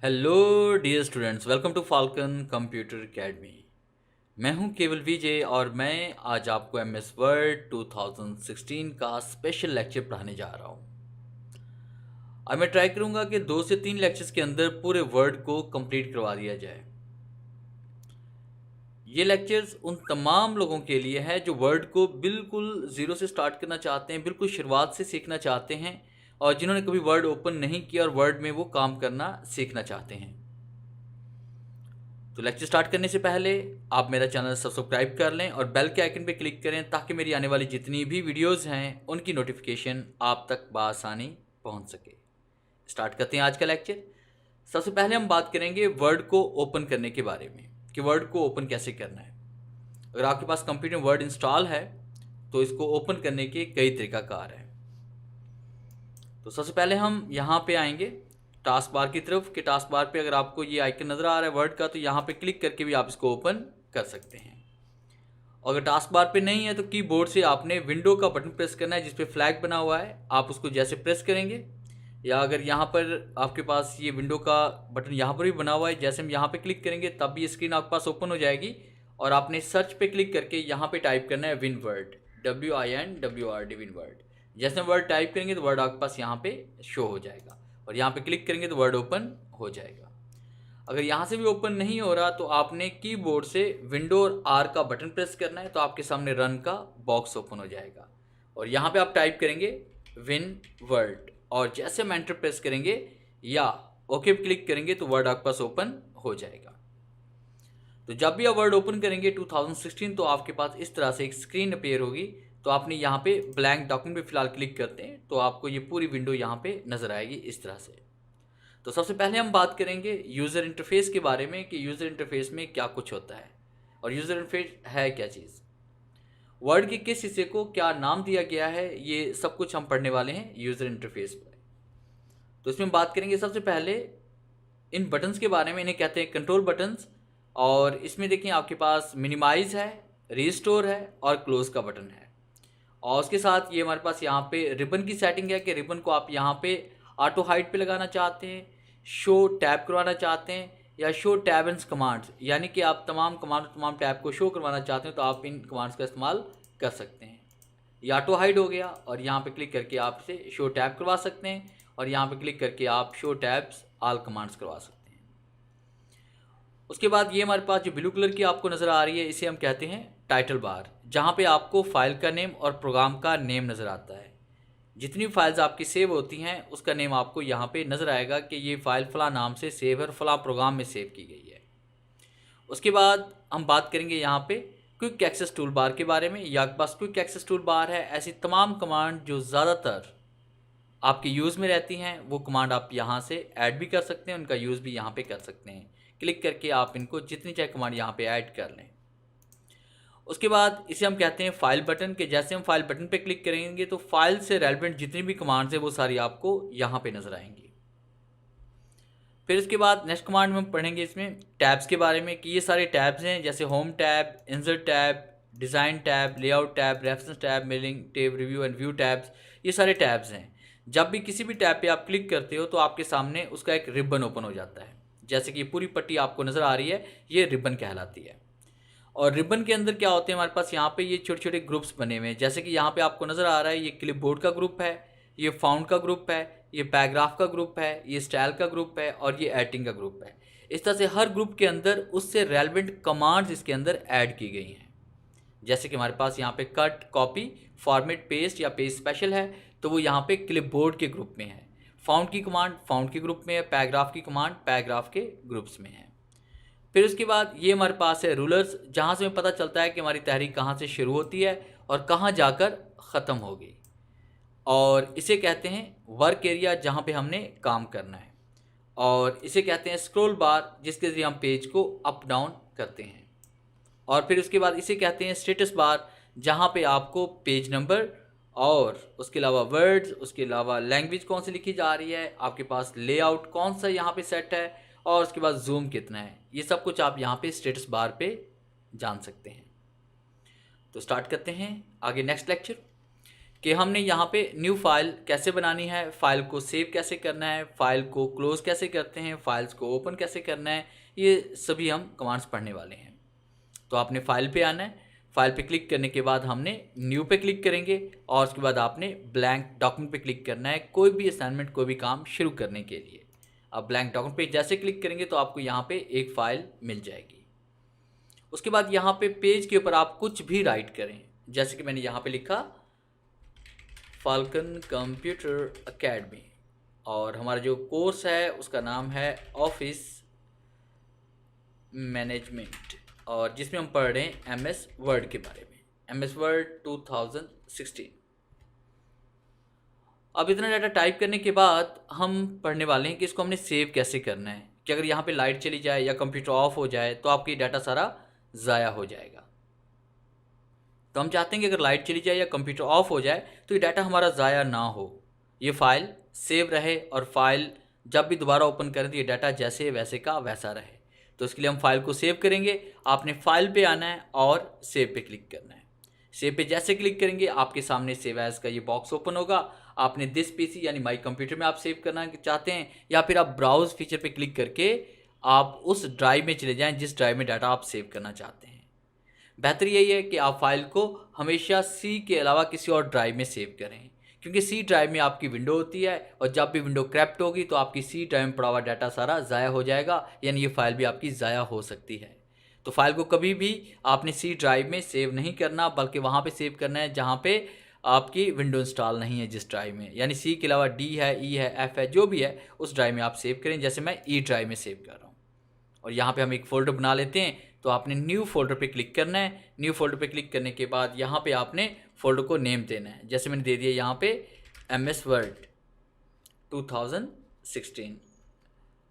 Hello dear students, welcome to Falcon computer academy. मैं हूं केवल विजय और मैं आज आपको एमएस वर्ड 2016 का स्पेशल लेक्चर पढ़ाने जा रहा हूं। अब मैं ट्राई करूंगा कि 2 से 3 लेक्चर्स के अंदर पूरे वर्ड को कंप्लीट करवा दिया जाए। ये लेक्चर्स उन तमाम लोगों के लिए है जो वर्ड को बिल्कुल ज़ीरो से स्टार्ट करना चाहते हैं, बिल्कुल शुरुआत से सीखना चाहते हैं और जिन्होंने कभी वर्ड ओपन नहीं किया और वर्ड में वो काम करना सीखना चाहते हैं। तो लेक्चर स्टार्ट करने से पहले आप मेरा चैनल सब्सक्राइब कर लें और बेल के आइकन पर क्लिक करें ताकि मेरी आने वाली जितनी भी वीडियोस हैं उनकी नोटिफिकेशन आप तक बआसानी पहुंच सके। स्टार्ट करते हैं आज का लेक्चर। सबसे पहले हम बात करेंगे वर्ड को ओपन करने के बारे में कि वर्ड को ओपन कैसे करना है। अगर आपके पास कंप्यूटर में वर्ड इंस्टॉल है तो इसको ओपन करने के कई तरीकाकार हैं। तो सबसे पहले हम यहाँ पे आएंगे टास्क बार की तरफ कि टास्क बार पे अगर आपको ये आइकन नज़र आ रहा है वर्ड का तो यहाँ पे क्लिक करके भी आप इसको ओपन कर सकते हैं। अगर टास्क बार पे नहीं है तो कीबोर्ड से आपने विंडो का बटन प्रेस करना है जिस पे फ्लैग बना हुआ है, आप उसको जैसे प्रेस करेंगे या अगर यहाँ पर आपके पास ये विंडो का बटन यहाँ पर भी बना हुआ है, जैसे हम यहाँ पे क्लिक करेंगे तब भी स्क्रीन आपके पास ओपन हो जाएगी और आपने सर्च पे क्लिक करके यहाँ पे टाइप करना है win word, WINWRD win word. जैसे वर्ड टाइप करेंगे तो वर्ड आपके पास यहाँ पे शो हो जाएगा और यहाँ पे क्लिक करेंगे तो वर्ड ओपन हो जाएगा। अगर यहाँ से भी ओपन नहीं हो रहा तो आपने कीबोर्ड से विंडो और आर का बटन प्रेस करना है तो आपके सामने रन का बॉक्स ओपन हो जाएगा और यहाँ पे आप टाइप करेंगे विन वर्ड और जैसे हम एंटर प्रेस करेंगे या ओके पे क्लिक करेंगे तो वर्ड आपके पास ओपन हो जाएगा। तो जब भी आप वर्ड ओपन करेंगे 2016 तो आपके पास इस तरह से एक स्क्रीन अपीयर होगी। तो आपने यहाँ पे ब्लैंक डॉक्यूमेंट पे फिलहाल क्लिक करते हैं तो आपको ये पूरी विंडो यहाँ पे नज़र आएगी इस तरह से। तो सबसे पहले हम बात करेंगे यूज़र इंटरफेस के बारे में कि यूज़र इंटरफेस में क्या कुछ होता है और यूज़र इंटरफेस है क्या चीज़, वर्ड के किस हिस्से को क्या नाम दिया गया है, ये सब कुछ हम पढ़ने वाले हैं यूज़र इंटरफेस पर। तो इसमें बात करेंगे सबसे पहले इन बटन्स के बारे में। इन्हें कहते हैं कंट्रोल बटन्स और इसमें देखिए आपके पास मिनिमाइज़ है, रीस्टोर है और क्लोज का बटन है और उसके साथ ये हमारे पास यहाँ पे रिबन की सेटिंग है कि रिबन को आप यहाँ पे ऑटो हाइड पे लगाना चाहते हैं, शो टैब करवाना चाहते हैं या शो टैब एंड कमांड्स, यानी कि आप तमाम कमांड तमाम टैब को शो करवाना चाहते हैं तो आप इन कमांड्स का इस्तेमाल कर सकते हैं। ये ऑटो हाइड हो गया और यहाँ पे क्लिक करके आप इसे शो टैब करवा सकते हैं और यहाँ पे क्लिक करके आप शो टैब्स ऑल कमांड्स करवा सकते हैं। उसके बाद ये हमारे पास जो ब्लू कलर की आपको नज़र आ रही है इसे हम कहते हैं टाइटल बार, जहाँ पे आपको फाइल का नेम और प्रोग्राम का नेम नज़र आता है। जितनी फाइल्स आपकी सेव होती हैं उसका नेम आपको यहाँ पे नज़र आएगा कि ये फ़ाइल फ़लाँ नाम से सेव है और फ़लाँ प्रोग्राम में सेव की गई है। उसके बाद हम बात करेंगे यहाँ पे क्विक एक्सेस टूल बार के बारे में। या आपके पास क्विक एक्सेस टूल बार है, ऐसी तमाम कमांड जो ज़्यादातर आपके यूज़ में रहती हैं वो कमांड आप यहाँ से ऐड भी कर सकते हैं, उनका यूज़ भी यहाँ पे कर सकते हैं। क्लिक करके आप इनको जितनी चाहे कमांड यहाँ पे ऐड कर लें। उसके बाद इसे हम कहते हैं फाइल बटन के जैसे हम फाइल बटन पे क्लिक करेंगे तो फाइल से रेलेवेंट जितनी भी कमांड्स है वो सारी आपको यहाँ पे नज़र आएंगी। फिर इसके बाद नेक्स्ट कमांड में हम पढ़ेंगे इसमें टैब्स के बारे में कि ये सारे टैब्स हैं जैसे home tab, insert tab, design tab, layout tab, reference tab, mailing tab, review and view tabs, ये सारे टैब्स हैं। जब भी किसी भी टैब पे आप क्लिक करते हो तो आपके सामने उसका एक रिबन ओपन हो जाता है। जैसे कि पूरी पट्टी आपको नज़र आ रही है, ये रिबन कहलाती है। और रिबन के अंदर क्या होते हैं हमारे पास यहाँ पे ये छोटे छोटे ग्रुप्स बने हुए हैं। जैसे कि यहाँ पे आपको नज़र आ रहा है ये क्लिपबोर्ड का ग्रुप है, ये फाउंड का ग्रुप है, ये पैराग्राफ का ग्रुप है, ये स्टाइल का ग्रुप है और ये एडिटिंग का ग्रुप है। इस तरह से हर ग्रुप के अंदर उससे रेलेवेंट कमांड्स इसके अंदर ऐड की गई हैं। जैसे कि हमारे पास यहाँ पे कट, कॉपी, फॉर्मेट, पेस्ट या पेज स्पेशल है तो वो यहाँ पे क्लिपबोर्ड के ग्रुप में है। फाउंड की कमांड फाउंड के ग्रुप में है, पैराग्राफ की कमांड पैराग्राफ के ग्रुप्स में है। फिर उसके बाद ये हमारे पास है रूलर्स, जहाँ से हमें पता चलता है कि हमारी तहरीक कहाँ से शुरू होती है और कहाँ जाकर ख़त्म होगी। और इसे कहते हैं वर्क एरिया जहाँ पे हमने काम करना है। और इसे कहते हैं स्क्रॉल बार जिसके ज़रिए हम पेज को अप डाउन करते हैं। और फिर उसके बाद इसे कहते हैं स्टेटस बार जहाँ पे आपको पेज नंबर और उसके अलावा वर्ड्स, उसके अलावा लैंग्वेज कौन सी लिखी जा रही है, आपके पास लेआउट कौन सा यहाँ पे सेट है और उसके बाद जूम कितना है, ये सब कुछ आप यहाँ पे स्टेटस बार पे जान सकते हैं। तो स्टार्ट करते हैं आगे नेक्स्ट लेक्चर कि हमने यहाँ पे न्यू फाइल कैसे बनानी है, फाइल को सेव कैसे करना है, फाइल को क्लोज कैसे करते हैं, फाइल्स को ओपन कैसे करना है, ये सभी हम कमांड्स पढ़ने वाले हैं। तो आपने फाइल पे आना है, फाइल पे क्लिक करने के बाद हमने न्यू पे क्लिक करेंगे और उसके बाद आपने ब्लैंक डॉक्यूमेंट पे क्लिक करना है कोई भी असाइनमेंट कोई भी काम शुरू करने के लिए। अब ब्लैंक डॉक्यूमेंट पे जैसे क्लिक करेंगे तो आपको यहाँ पे एक फ़ाइल मिल जाएगी। उसके बाद यहाँ पे पेज के ऊपर आप कुछ भी राइट करें, जैसे कि मैंने यहाँ पे लिखा फाल्कन कंप्यूटर एकेडमी और हमारा जो कोर्स है उसका नाम है ऑफिस मैनेजमेंट और जिसमें हम पढ़ रहे हैं MS वर्ड के बारे में, MS वर्ड 2016। अब इतना डाटा टाइप करने के बाद हम पढ़ने वाले हैं कि इसको हमने सेव कैसे करना है, कि अगर यहाँ पे लाइट चली जाए या कंप्यूटर ऑफ हो जाए तो आपकी डाटा सारा ज़ाया हो जाएगा। तो हम चाहते हैं कि अगर लाइट चली जाए या कंप्यूटर ऑफ हो जाए तो ये डाटा हमारा ज़ाया ना हो, ये फाइल सेव रहे और फाइल जब भी दोबारा ओपन करें तो ये डाटा जैसे वैसे का वैसा रहे। तो इसके लिए हम फाइल को सेव करेंगे। आपने फाइल पे आना है और सेव पे क्लिक करना है। सेव पे जैसे क्लिक करेंगे आपके सामने सेव एज का ये बॉक्स ओपन होगा। आपने दिस पीसी यानी माई कंप्यूटर में आप सेव करना चाहते हैं या फिर आप ब्राउज फीचर पे क्लिक करके आप उस ड्राइव में चले जाएं जिस ड्राइव में डाटा आप सेव करना चाहते हैं। बेहतर यही है कि आप फाइल को हमेशा सी के अलावा किसी और ड्राइव में सेव करें, क्योंकि सी ड्राइव में आपकी विंडो होती है और जब भी विंडो क्रैप्ट होगी तो आपकी सी ड्राइव में पड़ा हुआ डाटा सारा ज़ाया हो जाएगा, यानी ये फाइल भी आपकी ज़ाया हो सकती है। तो फाइल को कभी भी आपने सी ड्राइव में सेव नहीं करना, बल्कि वहाँ पे सेव करना है जहाँ पे आपकी विंडो इंस्टॉल नहीं है जिस ड्राइव में, यानी सी के अलावा डी है, ई है, एफ है, जो भी है उस ड्राइव में आप सेव करें। जैसे मैं ई ड्राइव में सेव कर रहा हूँ और यहाँ पे हम एक फ़ोल्डर बना लेते हैं। तो आपने न्यू फोल्डर पे क्लिक करना है। न्यू फोल्डर पे क्लिक करने के बाद यहाँ पे आपने फोल्डर को नेम देना है। जैसे मैंने दे दिया यहाँ पे MS वर्ड 2016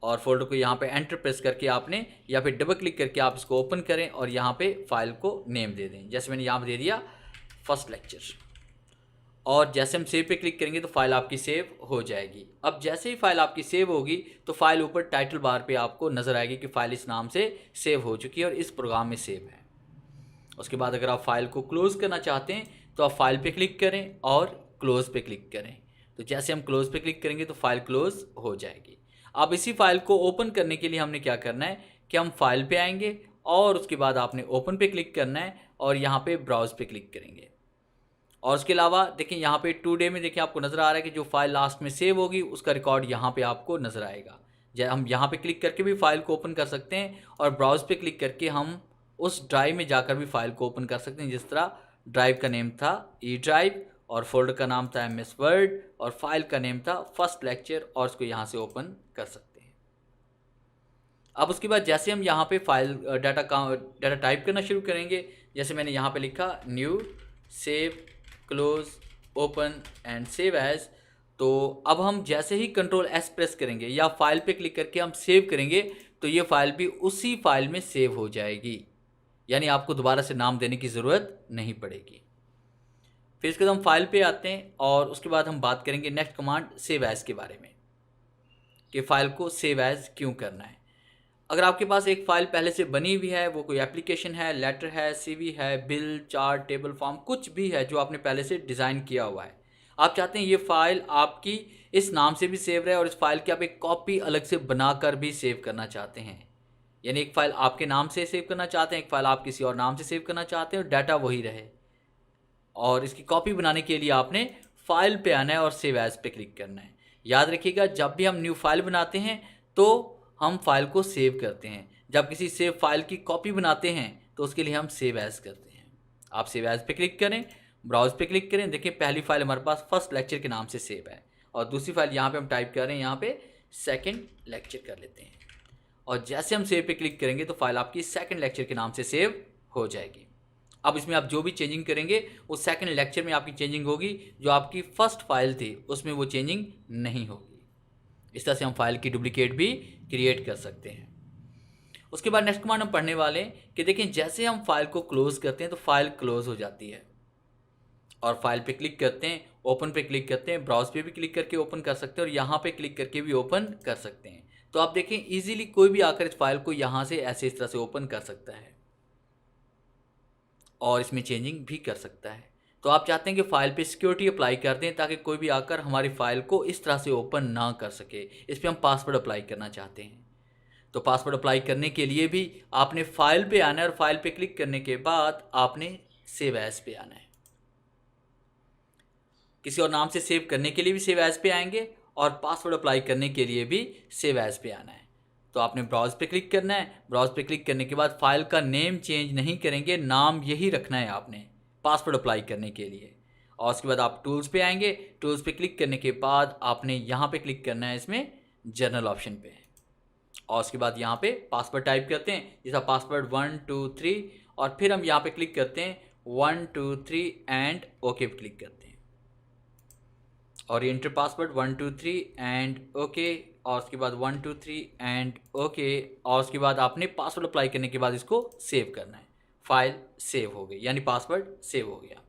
और फोल्डर को यहाँ पे एंटर प्रेस करके आपने या फिर डबल क्लिक करके आप इसको ओपन करें और यहाँ पे फाइल को नेम दे दें। जैसे मैंने यहाँ पे दे दिया फर्स्ट लेक्चर और जैसे हम सेव पे क्लिक करेंगे तो फाइल आपकी सेव हो जाएगी। अब जैसे ही फाइल आपकी सेव होगी तो फाइल ऊपर टाइटल बार पे आपको नज़र आएगी कि फ़ाइल इस नाम से सेव हो चुकी है और इस प्रोग्राम में सेव है। उसके बाद अगर आप फाइल को क्लोज़ करना चाहते हैं तो आप फाइल पे क्लिक करें और क्लोज़ पे क्लिक करें। तो जैसे हम क्लोज़ पे क्लिक करेंगे तो फाइल क्लोज़ हो जाएगी। अब इसी फाइल को ओपन करने के लिए हमने क्या करना है कि हम फाइल पे आएंगे और उसके बाद आपने ओपन पे क्लिक करना है और यहाँ पे ब्राउज़ पे क्लिक करेंगे। और उसके अलावा देखिए यहाँ पे टुडे में देखिए आपको नज़र आ रहा है कि जो फाइल लास्ट में सेव होगी उसका रिकॉर्ड यहाँ पे आपको नज़र आएगा। हम यहाँ पे क्लिक करके भी फाइल को ओपन कर सकते हैं और ब्राउज़ पे क्लिक करके हम उस ड्राइव में जाकर भी फाइल को ओपन कर सकते हैं। जिस तरह ड्राइव का नेम था ई ड्राइव और फोल्डर का नाम था MS वर्ड और फाइल का नेम था फर्स्ट लेक्चर और उसको यहाँ से ओपन कर सकते हैं। अब उसके बाद जैसे हम यहाँ पे फाइल डाटा टाइप करना शुरू करेंगे, जैसे मैंने यहाँ पे लिखा new save close open and save as, तो अब हम जैसे ही Ctrl+S प्रेस करेंगे या फाइल पे क्लिक करके हम सेव करेंगे तो ये फाइल भी उसी फाइल में सेव हो जाएगी, यानी आपको दोबारा से नाम देने की ज़रूरत नहीं पड़ेगी। फिर इसके बाद हम फाइल पे आते हैं और उसके बाद हम बात करेंगे नेक्स्ट कमांड सेव एज के बारे में कि फ़ाइल को सेव एज क्यों करना है। अगर आपके पास एक फ़ाइल पहले से बनी हुई है, वो कोई एप्लीकेशन है, लेटर है, CV है, बिल, चार्ट, टेबल, फॉर्म, कुछ भी है जो आपने पहले से डिज़ाइन किया हुआ है, आप चाहते हैं ये फ़ाइल आपकी इस नाम से भी सेव रहे और इस फाइल की आप एक कॉपी अलग से बनाकर भी सेव करना चाहते हैं, यानी एक फ़ाइल आपके नाम से सेव करना चाहते हैं, एक फ़ाइल आप किसी और नाम से सेव करना चाहते हैं और डाटा वही रहे। और इसकी कॉपी बनाने के लिए आपने फाइल पे आना है और सेव एज पे क्लिक करना है। याद रखिएगा जब भी हम न्यू फाइल बनाते हैं तो हम फाइल को सेव करते हैं, जब किसी सेव फाइल की कॉपी बनाते हैं तो उसके लिए हम सेव एज करते हैं। आप सेव एज पे क्लिक करें, ब्राउज पे क्लिक करें, देखिए पहली फाइल हमारे पास फर्स्ट लेक्चर के नाम से सेव है और दूसरी फाइल यहाँ पे हम टाइप कर रहे हैं, यहाँ पे सेकंड लेक्चर कर लेते हैं और जैसे हम सेव पे क्लिक करेंगे तो फाइल आपकी सेकंड लेक्चर के नाम से सेव हो जाएगी। अब इसमें आप जो भी चेंजिंग करेंगे उस सेकंड लेक्चर में आपकी चेंजिंग होगी, जो आपकी फर्स्ट फाइल थी उसमें वो चेंजिंग नहीं होगी। इस तरह से हम फाइल की डुप्लीकेट भी क्रिएट कर सकते हैं। उसके बाद नेक्स्ट कमांड हम पढ़ने वाले हैं कि देखें जैसे हम फाइल को क्लोज करते हैं तो फाइल क्लोज हो जाती है और फाइल पे क्लिक करते हैं, ओपन पे क्लिक करते हैं, ब्राउज पे भी क्लिक करके ओपन कर सकते हैं और यहाँ पे क्लिक करके भी ओपन कर सकते हैं। तो आप देखें इजीली कोई भी आकर इस फाइल को यहाँ से ऐसे इस तरह से ओपन कर सकता है और इसमें चेंजिंग भी कर सकता है। तो आप चाहते हैं कि फ़ाइल पे सिक्योरिटी अप्लाई कर दें ताकि कोई भी आकर हमारी फ़ाइल को इस तरह से ओपन ना कर सके। इस पे हम पासवर्ड अप्लाई करना चाहते हैं। तो पासवर्ड अप्लाई करने के लिए भी आपने फ़ाइल पे आना है और फाइल पे क्लिक करने के बाद आपने सेव एज़ पे आना है। किसी और नाम से सेव करने के लिए भी सेव एज़ पे आएंगे और पासवर्ड अप्लाई करने के लिए भी सेव एज़ पे आना है। तो आपने ब्राउज़ पे क्लिक करना है। ब्राउज़ पे क्लिक करने के बाद फाइल का नेम चेंज नहीं करेंगे, नाम यही रखना है आपने पासवर्ड अप्लाई करने के लिए। और उसके बाद आप टूल्स पे आएंगे। टूल्स पे क्लिक करने के बाद आपने यहाँ पे क्लिक करना है इसमें जनरल ऑप्शन पे, और उसके बाद यहाँ पे पासवर्ड टाइप करते हैं, जैसा पासवर्ड 1 2 3, और फिर हम यहाँ पे क्लिक करते हैं 1 2 3 एंड ओके पे क्लिक करते हैं, और एंटर पासवर्ड 1 2 3 एंड ओके, और उसके बाद 1 2 3 एंड ओके, और उसके बाद आपने पासवर्ड अप्लाई करने के बाद इसको सेव करना है। फाइल सेव हो गई, यानी पासवर्ड सेव हो गया।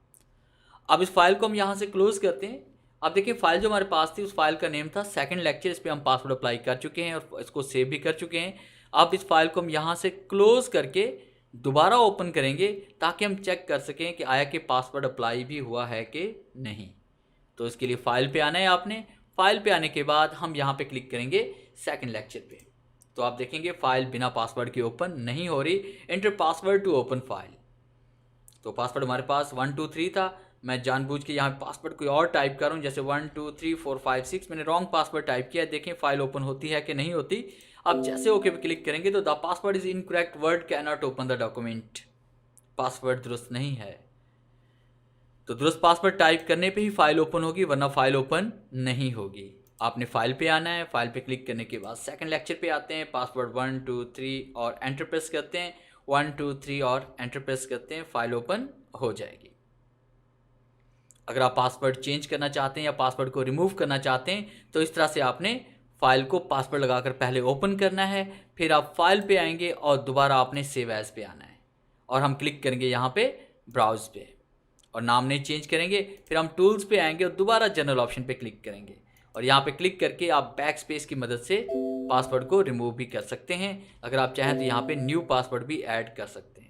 अब इस फाइल को हम यहाँ से क्लोज करते हैं। अब देखिए फाइल जो हमारे पास थी उस फाइल का नेम था सेकंड लेक्चर। इस पर हम पासवर्ड अप्लाई कर चुके हैं और इसको सेव भी कर चुके हैं। अब इस फाइल को हम यहाँ से क्लोज करके दोबारा ओपन करेंगे ताकि हम चेक कर सकें कि आया कि पासवर्ड अप्लाई भी हुआ है कि नहीं। तो इसके लिए फ़ाइल पे आना है आपने। फ़ाइल पे आने के बाद हम यहाँ पे क्लिक करेंगे सेकंड लेक्चर पे। तो आप देखेंगे फ़ाइल बिना पासवर्ड के ओपन नहीं हो रही। Enter password to open file. तो पासवर्ड हमारे पास 1 2 3 था। मैं जानबूझ के यहाँ पासवर्ड कोई और टाइप कर रहा हूँ, जैसे 1 2 3 4 5 6। मैंने रॉन्ग पासवर्ड टाइप किया। देखें फाइल ओपन होती है कि नहीं होती। अब जैसे ओके पे क्लिक करेंगे तो the password is incorrect, word can not open the document. Password दुरुस्त नहीं है। तो दुरुस्त पासवर्ड टाइप करने पे ही फाइल ओपन होगी, वरना फाइल ओपन नहीं होगी। आपने फाइल पे आना है। फाइल पे क्लिक करने के बाद सेकंड लेक्चर पे आते हैं। पासवर्ड 1 2 3 और एंटर प्रेस करते हैं। 1 2 3 और एंटर प्रेस करते हैं। फाइल ओपन हो जाएगी। अगर आप पासवर्ड चेंज करना चाहते हैं या पासवर्ड को रिमूव करना चाहते हैं तो इस तरह से आपने फाइल को पासवर्ड लगाकर पहले ओपन करना है, फिर आप फाइल पे आएंगे और दोबारा आपने सेव एज पे आना है, और हम क्लिक करेंगे यहाँ पे ब्राउज पे और नाम नहीं चेंज करेंगे। फिर हम टूल्स पे आएंगे और दोबारा जनरल ऑप्शन पे क्लिक करेंगे, और यहाँ पे क्लिक करके आप बैक स्पेस की मदद से पासवर्ड को रिमूव भी कर सकते हैं। अगर आप चाहें तो यहाँ पे न्यू पासवर्ड भी ऐड कर सकते हैं।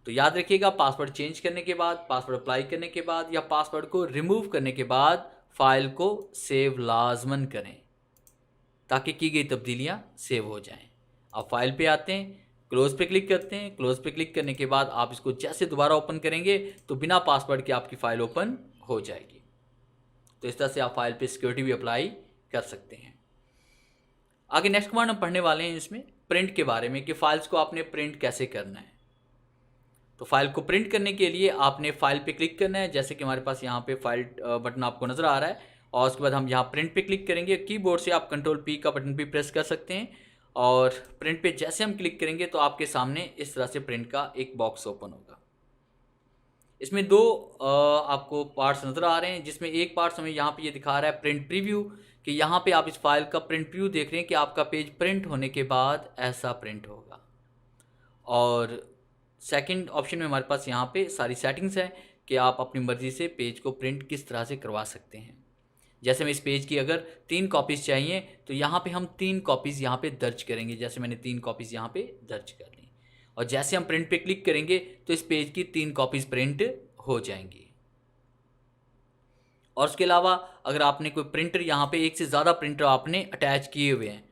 तो याद रखिएगा, पासवर्ड चेंज करने के बाद, पासवर्ड अप्लाई करने के बाद या पासवर्ड को रिमूव करने के बाद फाइल को सेव लाजमन करें ताकि की गई तब्दीलियाँ सेव हो जाएं। अब फाइल पे आते हैं, क्लोज पे क्लिक करते हैं। क्लोज पे क्लिक करने के बाद आप इसको जैसे दोबारा ओपन करेंगे तो बिना पासवर्ड के आपकी फ़ाइल ओपन हो जाएगी। तो इस तरह से आप फाइल पे सिक्योरिटी भी अप्लाई कर सकते हैं। आगे नेक्स्ट कमांड हम पढ़ने वाले हैं इसमें प्रिंट के बारे में, कि फाइल्स को आपने प्रिंट कैसे करना है। तो फाइल को प्रिंट करने के लिए आपने फाइल पे क्लिक करना है, जैसे कि हमारे पास यहाँ पे फाइल बटन आपको नज़र आ रहा है, और उसके बाद हम यहाँ प्रिंट पे क्लिक करेंगे। कीबोर्ड से आप कंट्रोल पी का बटन भी प्रेस कर सकते हैं, और प्रिंट पे जैसे हम क्लिक करेंगे तो आपके सामने इस तरह से प्रिंट का एक बॉक्स ओपन होगा। इसमें दो आपको पार्ट्स नज़र आ रहे हैं, जिसमें एक पार्ट हमें यहाँ पे ये दिखा रहा है प्रिंट प्रीव्यू, कि यहाँ पे आप इस फाइल का प्रिंट प्रीव्यू देख रहे हैं कि आपका पेज प्रिंट होने के बाद ऐसा प्रिंट होगा। और सेकंड ऑप्शन में हमारे पास यहाँ पे सारी सेटिंग्स है कि आप अपनी मर्ज़ी से पेज को प्रिंट किस तरह से करवा सकते हैं। जैसे मैं इस पेज की अगर 3 कॉपीज़ चाहिए तो यहाँ पे हम 3 कॉपीज़ यहाँ पे दर्ज करेंगे। जैसे मैंने 3 कॉपीज़ यहाँ पे दर्ज कर ली, और जैसे हम प्रिंट पे क्लिक करेंगे तो इस पेज की 3 कॉपीज़ प्रिंट हो जाएंगी। और उसके अलावा अगर आपने कोई प्रिंटर, यहाँ पे एक से ज़्यादा प्रिंटर आपने अटैच किए हुए हैं,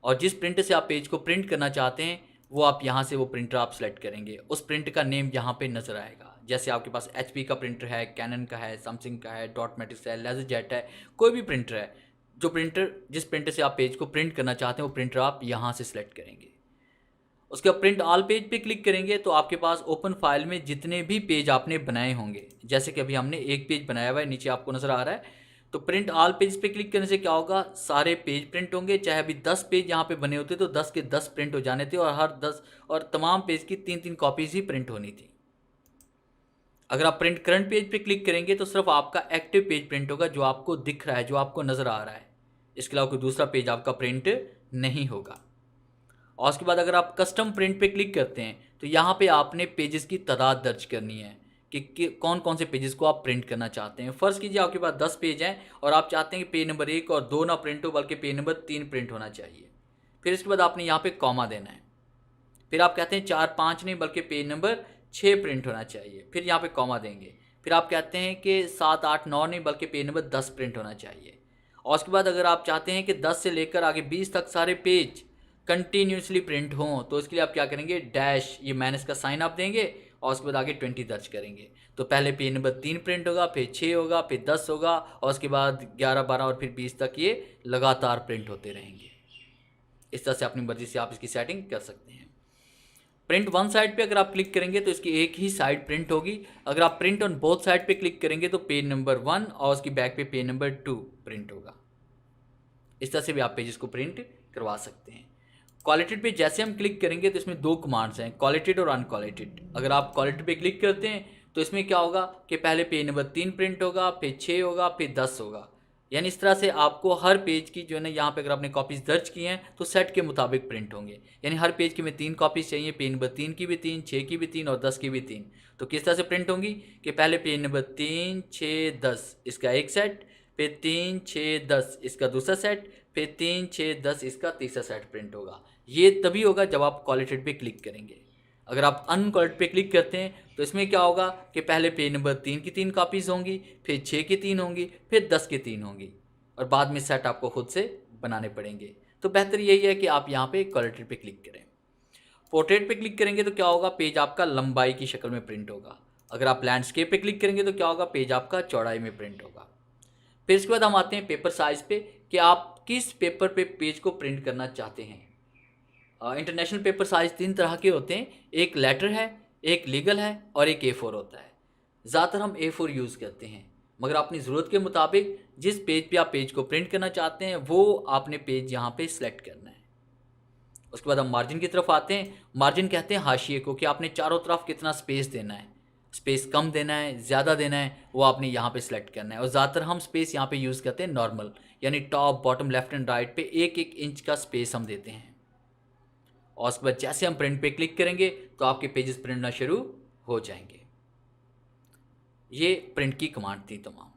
और जिस प्रिंटर से आप पेज को प्रिंट करना चाहते हैं वो आप यहाँ से वो प्रिंटर आप सेलेक्ट करेंगे। उस प्रिंटर का नेम यहाँ पे नज़र आएगा। जैसे आपके पास HP का प्रिंटर है, कैनन का है, सैमसंग का है, डॉटमेटिक्स है, लेजरजेट है, कोई भी प्रिंटर है, जो प्रिंटर जिस प्रिंटर से आप पेज को प्रिंट करना चाहते हैं वो प्रिंटर आप यहाँ से सिलेक्ट करेंगे। उसके बाद प्रिंट ऑल पेज पे क्लिक करेंगे तो आपके पास ओपन फाइल में जितने भी पेज आपने बनाए होंगे, जैसे कि अभी हमने एक पेज बनाया हुआ है, नीचे आपको नज़र आ रहा है, तो प्रिंट ऑल पेज पे क्लिक करने से क्या होगा, सारे पेज प्रिंट होंगे। चाहे अभी 10 पेज यहाँ पे बने होते तो 10 के 10 प्रिंट हो जाने थे, और हर 10 और तमाम पेज की 3-3 कॉपीज़ ही प्रिंट होनी थी। अगर आप प्रिंट करंट पेज पे क्लिक करेंगे तो सिर्फ आपका एक्टिव पेज प्रिंट होगा, जो आपको दिख रहा है, जो आपको नज़र आ रहा है। इसके अलावा कोई दूसरा पेज आपका प्रिंट नहीं होगा। और उसके बाद अगर आप कस्टम प्रिंट पे क्लिक करते हैं तो यहाँ पे आपने पेजेस की तादाद दर्ज करनी है कि कौन कौन से पेजेस को आप प्रिंट करना चाहते हैं। फ़र्ज़ कीजिए आपके पास 10 पेज हैं और आप चाहते हैं कि पेज नंबर 1 और 2 ना प्रिंट हो, बल्कि पेज नंबर 3 प्रिंट होना चाहिए। फिर इसके बाद आपने यहाँ पे कॉमा देना है। फिर आप कहते हैं 4 5 नहीं, बल्कि पेज नंबर 6 प्रिंट होना चाहिए। फिर यहाँ पे कॉमा देंगे। फिर आप कहते हैं कि 7, 8, 9 नहीं बल्कि पेज नंबर 10 प्रिंट होना चाहिए। और उसके बाद अगर आप चाहते हैं कि 10 से लेकर आगे 20 तक सारे पेज कंटिन्यूसली प्रिंट हों तो इसके लिए आप क्या करेंगे, डैश ये माइनस का साइन आप देंगे और उसके बाद आगे 20 दर्ज करेंगे। तो पहले पेज नंबर 3 प्रिंट होगा, फिर 6 होगा, फिर 10 होगा और उसके बाद 11, 12 और फिर 20 तक ये लगातार प्रिंट होते रहेंगे। इस तरह से अपनी मर्जी से आप इसकी सेटिंग कर सकते हैं। प्रिंट वन साइड पे अगर आप क्लिक करेंगे तो इसकी एक ही साइड प्रिंट होगी। अगर आप प्रिंट ऑन बोथ साइड पे क्लिक करेंगे तो पेज नंबर 1 और उसकी बैक पे पेज नंबर 2 प्रिंट होगा। इस तरह से भी आप पेजेस को प्रिंट करवा सकते हैं। क्वालिटेड पे जैसे हम क्लिक करेंगे तो इसमें 2 कमांड्स हैं, क्वालिटेड और अनक्वालिटेड। अगर आप क्वालिटेड पे क्लिक करते हैं तो इसमें क्या होगा कि पहले पेज नंबर 3 प्रिंट होगा, फिर 6 होगा, फिर 10 होगा। यानी इस तरह से आपको हर पेज की जो है ना, यहाँ पे अगर आपने कॉपीज़ दर्ज की हैं तो सेट के मुताबिक प्रिंट होंगे। यानी हर पेज की में 3 कॉपीज़ चाहिए, पेज नंबर 3 की भी 3, 6 की भी 3 और 10 की भी 3। तो किस तरह से प्रिंट होंगी कि पहले पेज नंबर 3, 6, 10 इसका एक सेट, फिर 3, 6, 10 इसका दूसरा सेट, फिर 3, 6, 10 इसका तीसरा सेट प्रिंट होगा। ये तभी होगा जब आप क्वालिटेड पे क्लिक करेंगे। अगर आप अनक्वालिटेड पे क्लिक करते हैं तो इसमें क्या होगा कि पहले पेज नंबर 3 की 3 कॉपीज़ होंगी, फिर 6 की 3 होंगी, फिर 10 की 3 होंगी और बाद में सेट आपको खुद से बनाने पड़ेंगे। तो बेहतर यही है कि आप यहाँ पे क्वालिटेड पे क्लिक करें। पोर्ट्रेट पे क्लिक करेंगे तो क्या होगा, पेज आपका लंबाई की शक्ल में प्रिंट होगा। अगर आप लैंडस्केप पे क्लिक करेंगे तो क्या होगा, पेज आपका चौड़ाई में प्रिंट होगा। फिर इसके बाद हम आते हैं पेपर साइज़ पे कि आप किस पेपर पे पेज को प्रिंट करना चाहते हैं। इंटरनेशनल पेपर साइज़ 3 तरह के होते हैं, एक लेटर है, एक लीगल है और एक A4 होता है। ज़्यादातर हम A4 यूज़ करते हैं, मगर अपनी ज़रूरत के मुताबिक जिस पेज पे आप पेज को प्रिंट करना चाहते हैं वो आपने पेज यहाँ पे सिलेक्ट करना है। उसके बाद हम मार्जिन की तरफ आते हैं। मार्जिन कहते हैं हाशिए को, कि आपने चारों तरफ कितना स्पेस देना है, स्पेस कम देना है, ज़्यादा देना है, वो आपने यहाँ पे सिलेक्ट करना है। और ज़्यादातर हम स्पेस यहाँ पे यूज़ करते हैं नॉर्मल, यानी top, bottom, left and right पे 1-1 इंच का स्पेस हम देते हैं। और उसके बाद जैसे हम प्रिंट पे क्लिक करेंगे तो आपके पेजेस प्रिंट होना शुरू हो जाएंगे। ये प्रिंट की कमांड थी तमाम।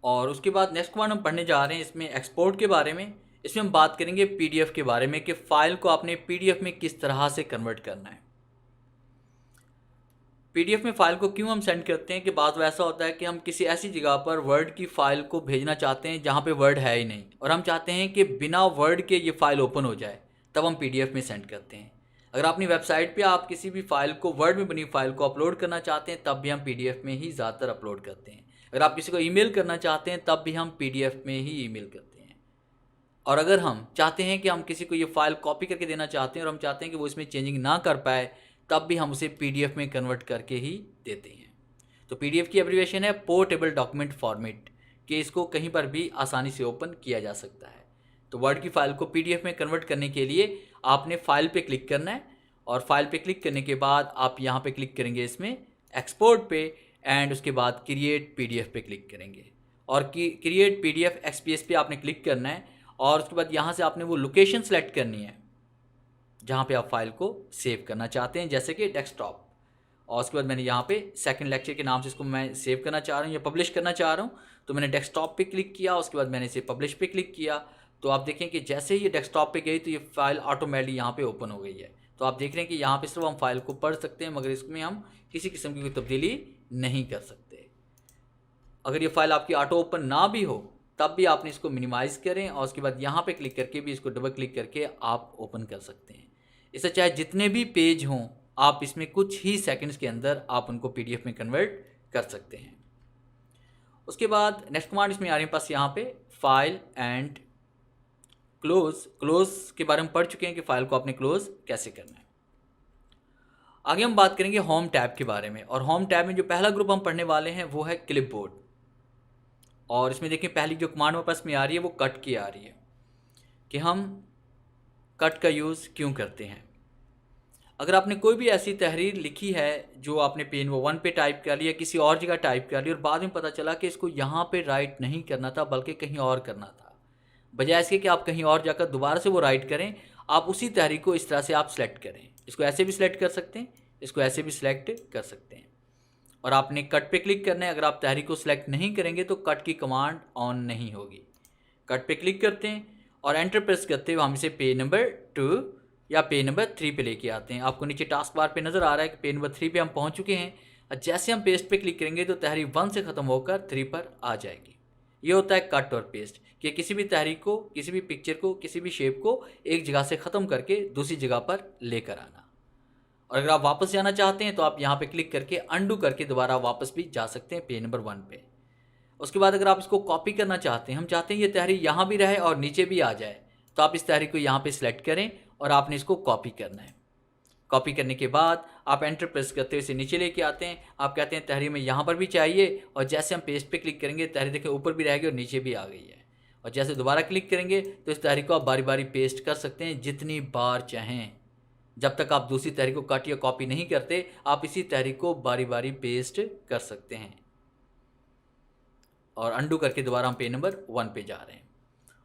और उसके बाद नेक्स्ट कमांड हम पढ़ने जा रहे हैं इसमें एक्सपोर्ट के बारे में। इसमें हम बात करेंगे पीडीएफ के बारे में कि फ़ाइल को आपने पीडीएफ में किस तरह से कन्वर्ट करना है। पीडीएफ में फ़ाइल को क्यों हम सेंड करते हैं कि बात वैसा होता है कि हम किसी ऐसी जगह पर वर्ड की फ़ाइल को भेजना चाहते हैं जहाँ पे वर्ड है ही नहीं, और हम चाहते हैं कि बिना वर्ड के ये फ़ाइल ओपन हो जाए, तब हम पीडीएफ में सेंड करते हैं। अगर अपनी वेबसाइट पे आप किसी भी फ़ाइल को, वर्ड में बनी फ़ाइल को अपलोड करना चाहते हैं तब भी हम पीडीएफ में ही ज़्यादातर अपलोड करते हैं। अगर आप किसी को ईमेल करना चाहते हैं तब भी हम पीडीएफ में ही ईमेल करते हैं। और अगर हम चाहते हैं कि हम किसी को ये फ़ाइल कॉपी करके देना चाहते हैं और हम चाहते हैं कि वो इसमें चेंजिंग ना कर पाए, तब भी हम उसे पीडीएफ में कन्वर्ट करके ही देते हैं। तो पीडीएफ की एब्रीविएशन है पोर्टेबल डॉक्यूमेंट फॉर्मेट, कि इसको कहीं पर भी आसानी से ओपन किया जा सकता है। तो वर्ड की फ़ाइल को पीडीएफ में कन्वर्ट करने के लिए आपने फ़ाइल पे क्लिक करना है, और फाइल पे क्लिक करने के बाद आप यहाँ पे क्लिक करेंगे इसमें एक्सपोर्ट पे, एंड उसके बाद क्रिएट पीडीएफ पे क्लिक करेंगे। और क्रिएट पीडीएफ एक्सपीएस पे आपने क्लिक करना है, और उसके बाद यहाँ से आपने वो लोकेशन सेलेक्ट करनी है जहाँ पे आप फाइल को सेव करना चाहते हैं, जैसे कि डेस्कटॉप। और उसके बाद मैंने यहाँ पे सेकंड लेक्चर के नाम से इसको मैं सेव करना चाह रहा हूँ या पब्लिश करना चाह रहा हूँ, तो मैंने डेस्कटॉप पे क्लिक किया। उसके बाद मैंने इसे पब्लिश पे क्लिक किया। तो आप देखें कि जैसे ही ये डेस्कटॉप पे गई तो ये फाइल ऑटोमेटिकली यहाँ पे ओपन हो गई है। तो आप देख रहे हैं कि यहाँ पे सिर्फ हम फाइल को पढ़ सकते हैं, मगर इसमें हम किसी किस्म की कोई तब्दीली नहीं कर सकते। अगर ये फाइल आपकी ऑटो ओपन ना भी हो तब भी आपने इसको मिनिमाइज़ करें, और उसके बाद यहाँ पे क्लिक करके भी इसको डबल क्लिक करके आप ओपन कर सकते हैं। इससे चाहे जितने भी पेज हों, आप इसमें कुछ ही सेकंड्स के अंदर आप उनको पीडीएफ में कन्वर्ट कर सकते हैं। उसके बाद नेक्स्ट कमांड इसमें आ रही है पास यहाँ पे फाइल एंड क्लोज के बारे में पढ़ चुके हैं कि फ़ाइल को आपने क्लोज़ कैसे करना है। आगे हम बात करेंगे होम टैब के बारे में, और होम टैब में जो पहला ग्रुप हम पढ़ने वाले हैं वो है क्लिपबोर्ड। और इसमें देखिए पहली जो कमांड हमारे पास में आ रही है वो कट की आ रही है, कि हम कट का यूज़ क्यों करते हैं। अगर आपने कोई भी ऐसी तहरीर लिखी है जो आपने पेन वो 1 पे टाइप कर लिया, किसी और जगह टाइप कर लिया, और बाद में पता चला कि इसको यहाँ पे राइट नहीं करना था बल्कि कहीं और करना था, बजाय इसके कि आप कहीं और जाकर दोबारा से वो राइट करें, आप उसी तहरीर को इस तरह से आप सिलेक्ट करें। इसको ऐसे भी सिलेक्ट कर सकते हैं, इसको ऐसे भी सिलेक्ट कर सकते हैं, और आपने कट पे क्लिक करना है। अगर आप तहरीर को सिलेक्ट नहीं करेंगे तो कट की कमांड ऑन नहीं होगी। कट पे क्लिक करते हैं और एंटर प्रेस करते हुए हम इसे पेज नंबर 2 या पेज नंबर 3 पे लेके आते हैं। आपको नीचे टास्क बार पे नज़र आ रहा है कि पेज नंबर 3 पे हम पहुंच चुके हैं। और जैसे हम पेस्ट पे क्लिक करेंगे तो तहरीर 1 से ख़त्म होकर 3 पर आ जाएगी। ये होता है कट और पेस्ट, कि किसी भी तहरीर को, किसी भी पिक्चर को, किसी भी शेप को एक जगह से ख़त्म करके दूसरी जगह पर लेकर आना। और अगर आप वापस जाना चाहते हैं तो आप यहाँ पे क्लिक करके अंडू करके दोबारा वापस भी जा सकते हैं पेज नंबर 1 पे। उसके बाद अगर आप इसको कॉपी करना चाहते हैं, हम चाहते हैं ये तहरीर यहाँ भी रहे और नीचे भी आ जाए, तो आप इस तहरीर को यहाँ पे सिलेक्ट करें और आपने इसको कॉपी करना है। कॉपी करने के बाद आप एंटर प्रेस करते हुए इसे नीचे लेके आते हैं। आप कहते हैं तहरीर में यहाँ पर भी चाहिए, और जैसे हम पेस्ट पे क्लिक करेंगे तहरीर देखें ऊपर भी रहेगी और नीचे भी आ गई है। और जैसे दोबारा क्लिक करेंगे तो इस तहरीर को आप बारी बारी पेस्ट कर सकते हैं जितनी बार चाहें। जब तक आप दूसरी तहरीर को कट या कॉपी नहीं करते, आप इसी तहरीर को बारी बारी पेस्ट कर सकते हैं। और अंडू करके दोबारा हम पेज नंबर 1 पे जा रहे हैं।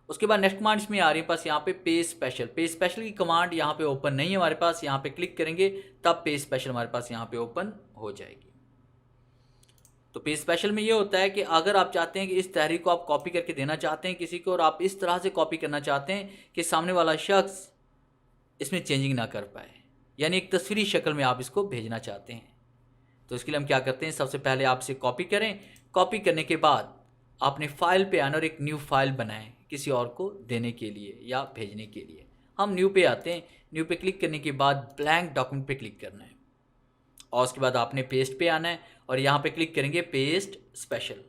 उसके बाद नेक्स्ट कमांड इसमें आ रही है पास यहाँ पे पेज स्पेशल। पेज स्पेशल की कमांड यहाँ पे ओपन नहीं है हमारे पास, यहाँ पे क्लिक करेंगे तब पेज स्पेशल हमारे पास यहाँ पे ओपन हो जाएगी। तो पेज स्पेशल में ये होता है कि अगर आप चाहते हैं कि इस तहरीर को आप कॉपी करके देना चाहते हैं किसी को, और आप इस तरह से कॉपी करना चाहते हैं कि सामने वाला शख्स इसमें चेंजिंग ना कर पाए, यानी एक तस्वीरी शक्ल में आप इसको भेजना चाहते हैं, तो इसके लिए हम क्या करते हैं, सबसे पहले आप इसे कॉपी करें। कॉपी करने के बाद आपने फाइल पे आना और एक न्यू फाइल बनाएं किसी और को देने के लिए या भेजने के लिए। हम न्यू पे आते हैं। न्यू पे क्लिक करने के बाद ब्लैंक डॉक्यूमेंट पे क्लिक करना है, और उसके बाद आपने पेस्ट पे आना है और यहाँ पे क्लिक करेंगे पेस्ट स्पेशल।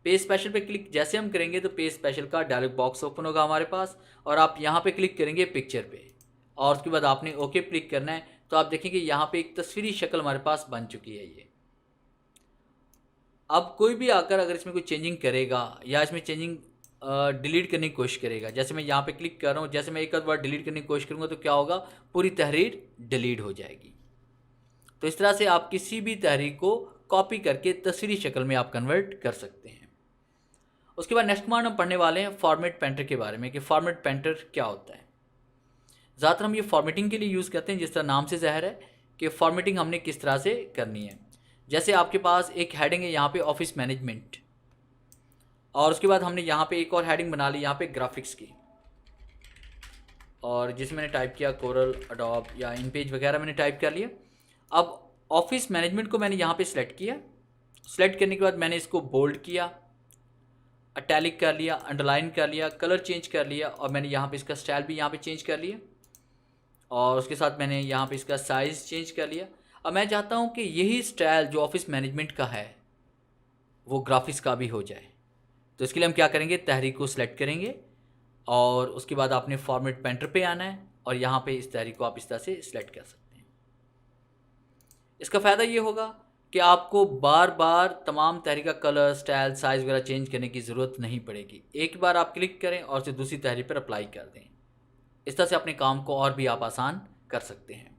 पेज स्पेशल पे क्लिक जैसे हम करेंगे तो पेज स्पेशल का डायलॉग बॉक्स ओपन होगा हमारे पास, और आप यहाँ पे क्लिक करेंगे पिक्चर पे, और उसके बाद आपने ओके पे क्लिक करना है। तो आप देखेंगे यहाँ पे एक तस्वीरी शक्ल हमारे पास बन चुकी है ये। अब कोई भी आकर अगर इसमें कोई चेंजिंग करेगा या इसमें चेंजिंग डिलीट करने की कोशिश करेगा, जैसे मैं यहाँ पे क्लिक कर रहा हूँ, जैसे मैं एक आध बार डिलीट करने की कोशिश करूँगा तो क्या होगा, पूरी तहरीर डिलीट हो जाएगी। तो इस तरह से आप किसी भी तहरीर को कॉपी करके तस्वीरी शक्ल में आप कन्वर्ट कर सकते हैं। उसके बाद नेक्स्ट कमांड हम पढ़ने वाले हैं फॉर्मेट पेंटर के बारे में, कि फॉर्मेट पेंटर क्या होता है। ज़्यादातर हम ये फॉर्मेटिंग के लिए यूज़ करते हैं, जिस तरह नाम से ज़ाहिर है कि फॉर्मेटिंग हमने किस तरह से करनी है। जैसे आपके पास एक हेडिंग है यहाँ पे ऑफिस मैनेजमेंट, और उसके बाद हमने यहाँ पे एक और हेडिंग बना ली यहाँ पे ग्राफिक्स की, और जिसमें मैंने टाइप किया कोरल, अडोब या इन पेज वगैरह मैंने टाइप कर लिया। अब ऑफिस मैनेजमेंट को मैंने यहाँ पे सिलेक्ट किया। सिलेक्ट करने के बाद मैंने इसको बोल्ड किया, अटैलिक कर लिया, अंडरलाइन कर लिया, कलर चेंज कर लिया, और मैंने यहाँ पे इसका स्टाइल भी यहाँ पे चेंज कर लिया, और उसके साथ मैंने यहाँ पे इसका साइज़ चेंज कर लिया। अब मैं चाहता हूँ कि यही स्टाइल जो ऑफिस मैनेजमेंट का है वो ग्राफिक्स का भी हो जाए। तो इसके लिए हम क्या करेंगे, तहरीर को सिलेक्ट करेंगे, और उसके बाद आपने फॉर्मेट पेंटर पे आना है, और यहाँ पे इस तहरीर को आप इस तरह से सिलेक्ट कर सकते हैं। इसका फ़ायदा ये होगा कि आपको बार बार तमाम तहरीर का कलर, स्टाइल, साइज़ वगैरह चेंज करने की ज़रूरत नहीं पड़ेगी। एक बार आप क्लिक करें और उसे दूसरी तहरीर पर अप्लाई कर दें। इस तरह से अपने काम को और भी आप आसान कर सकते हैं।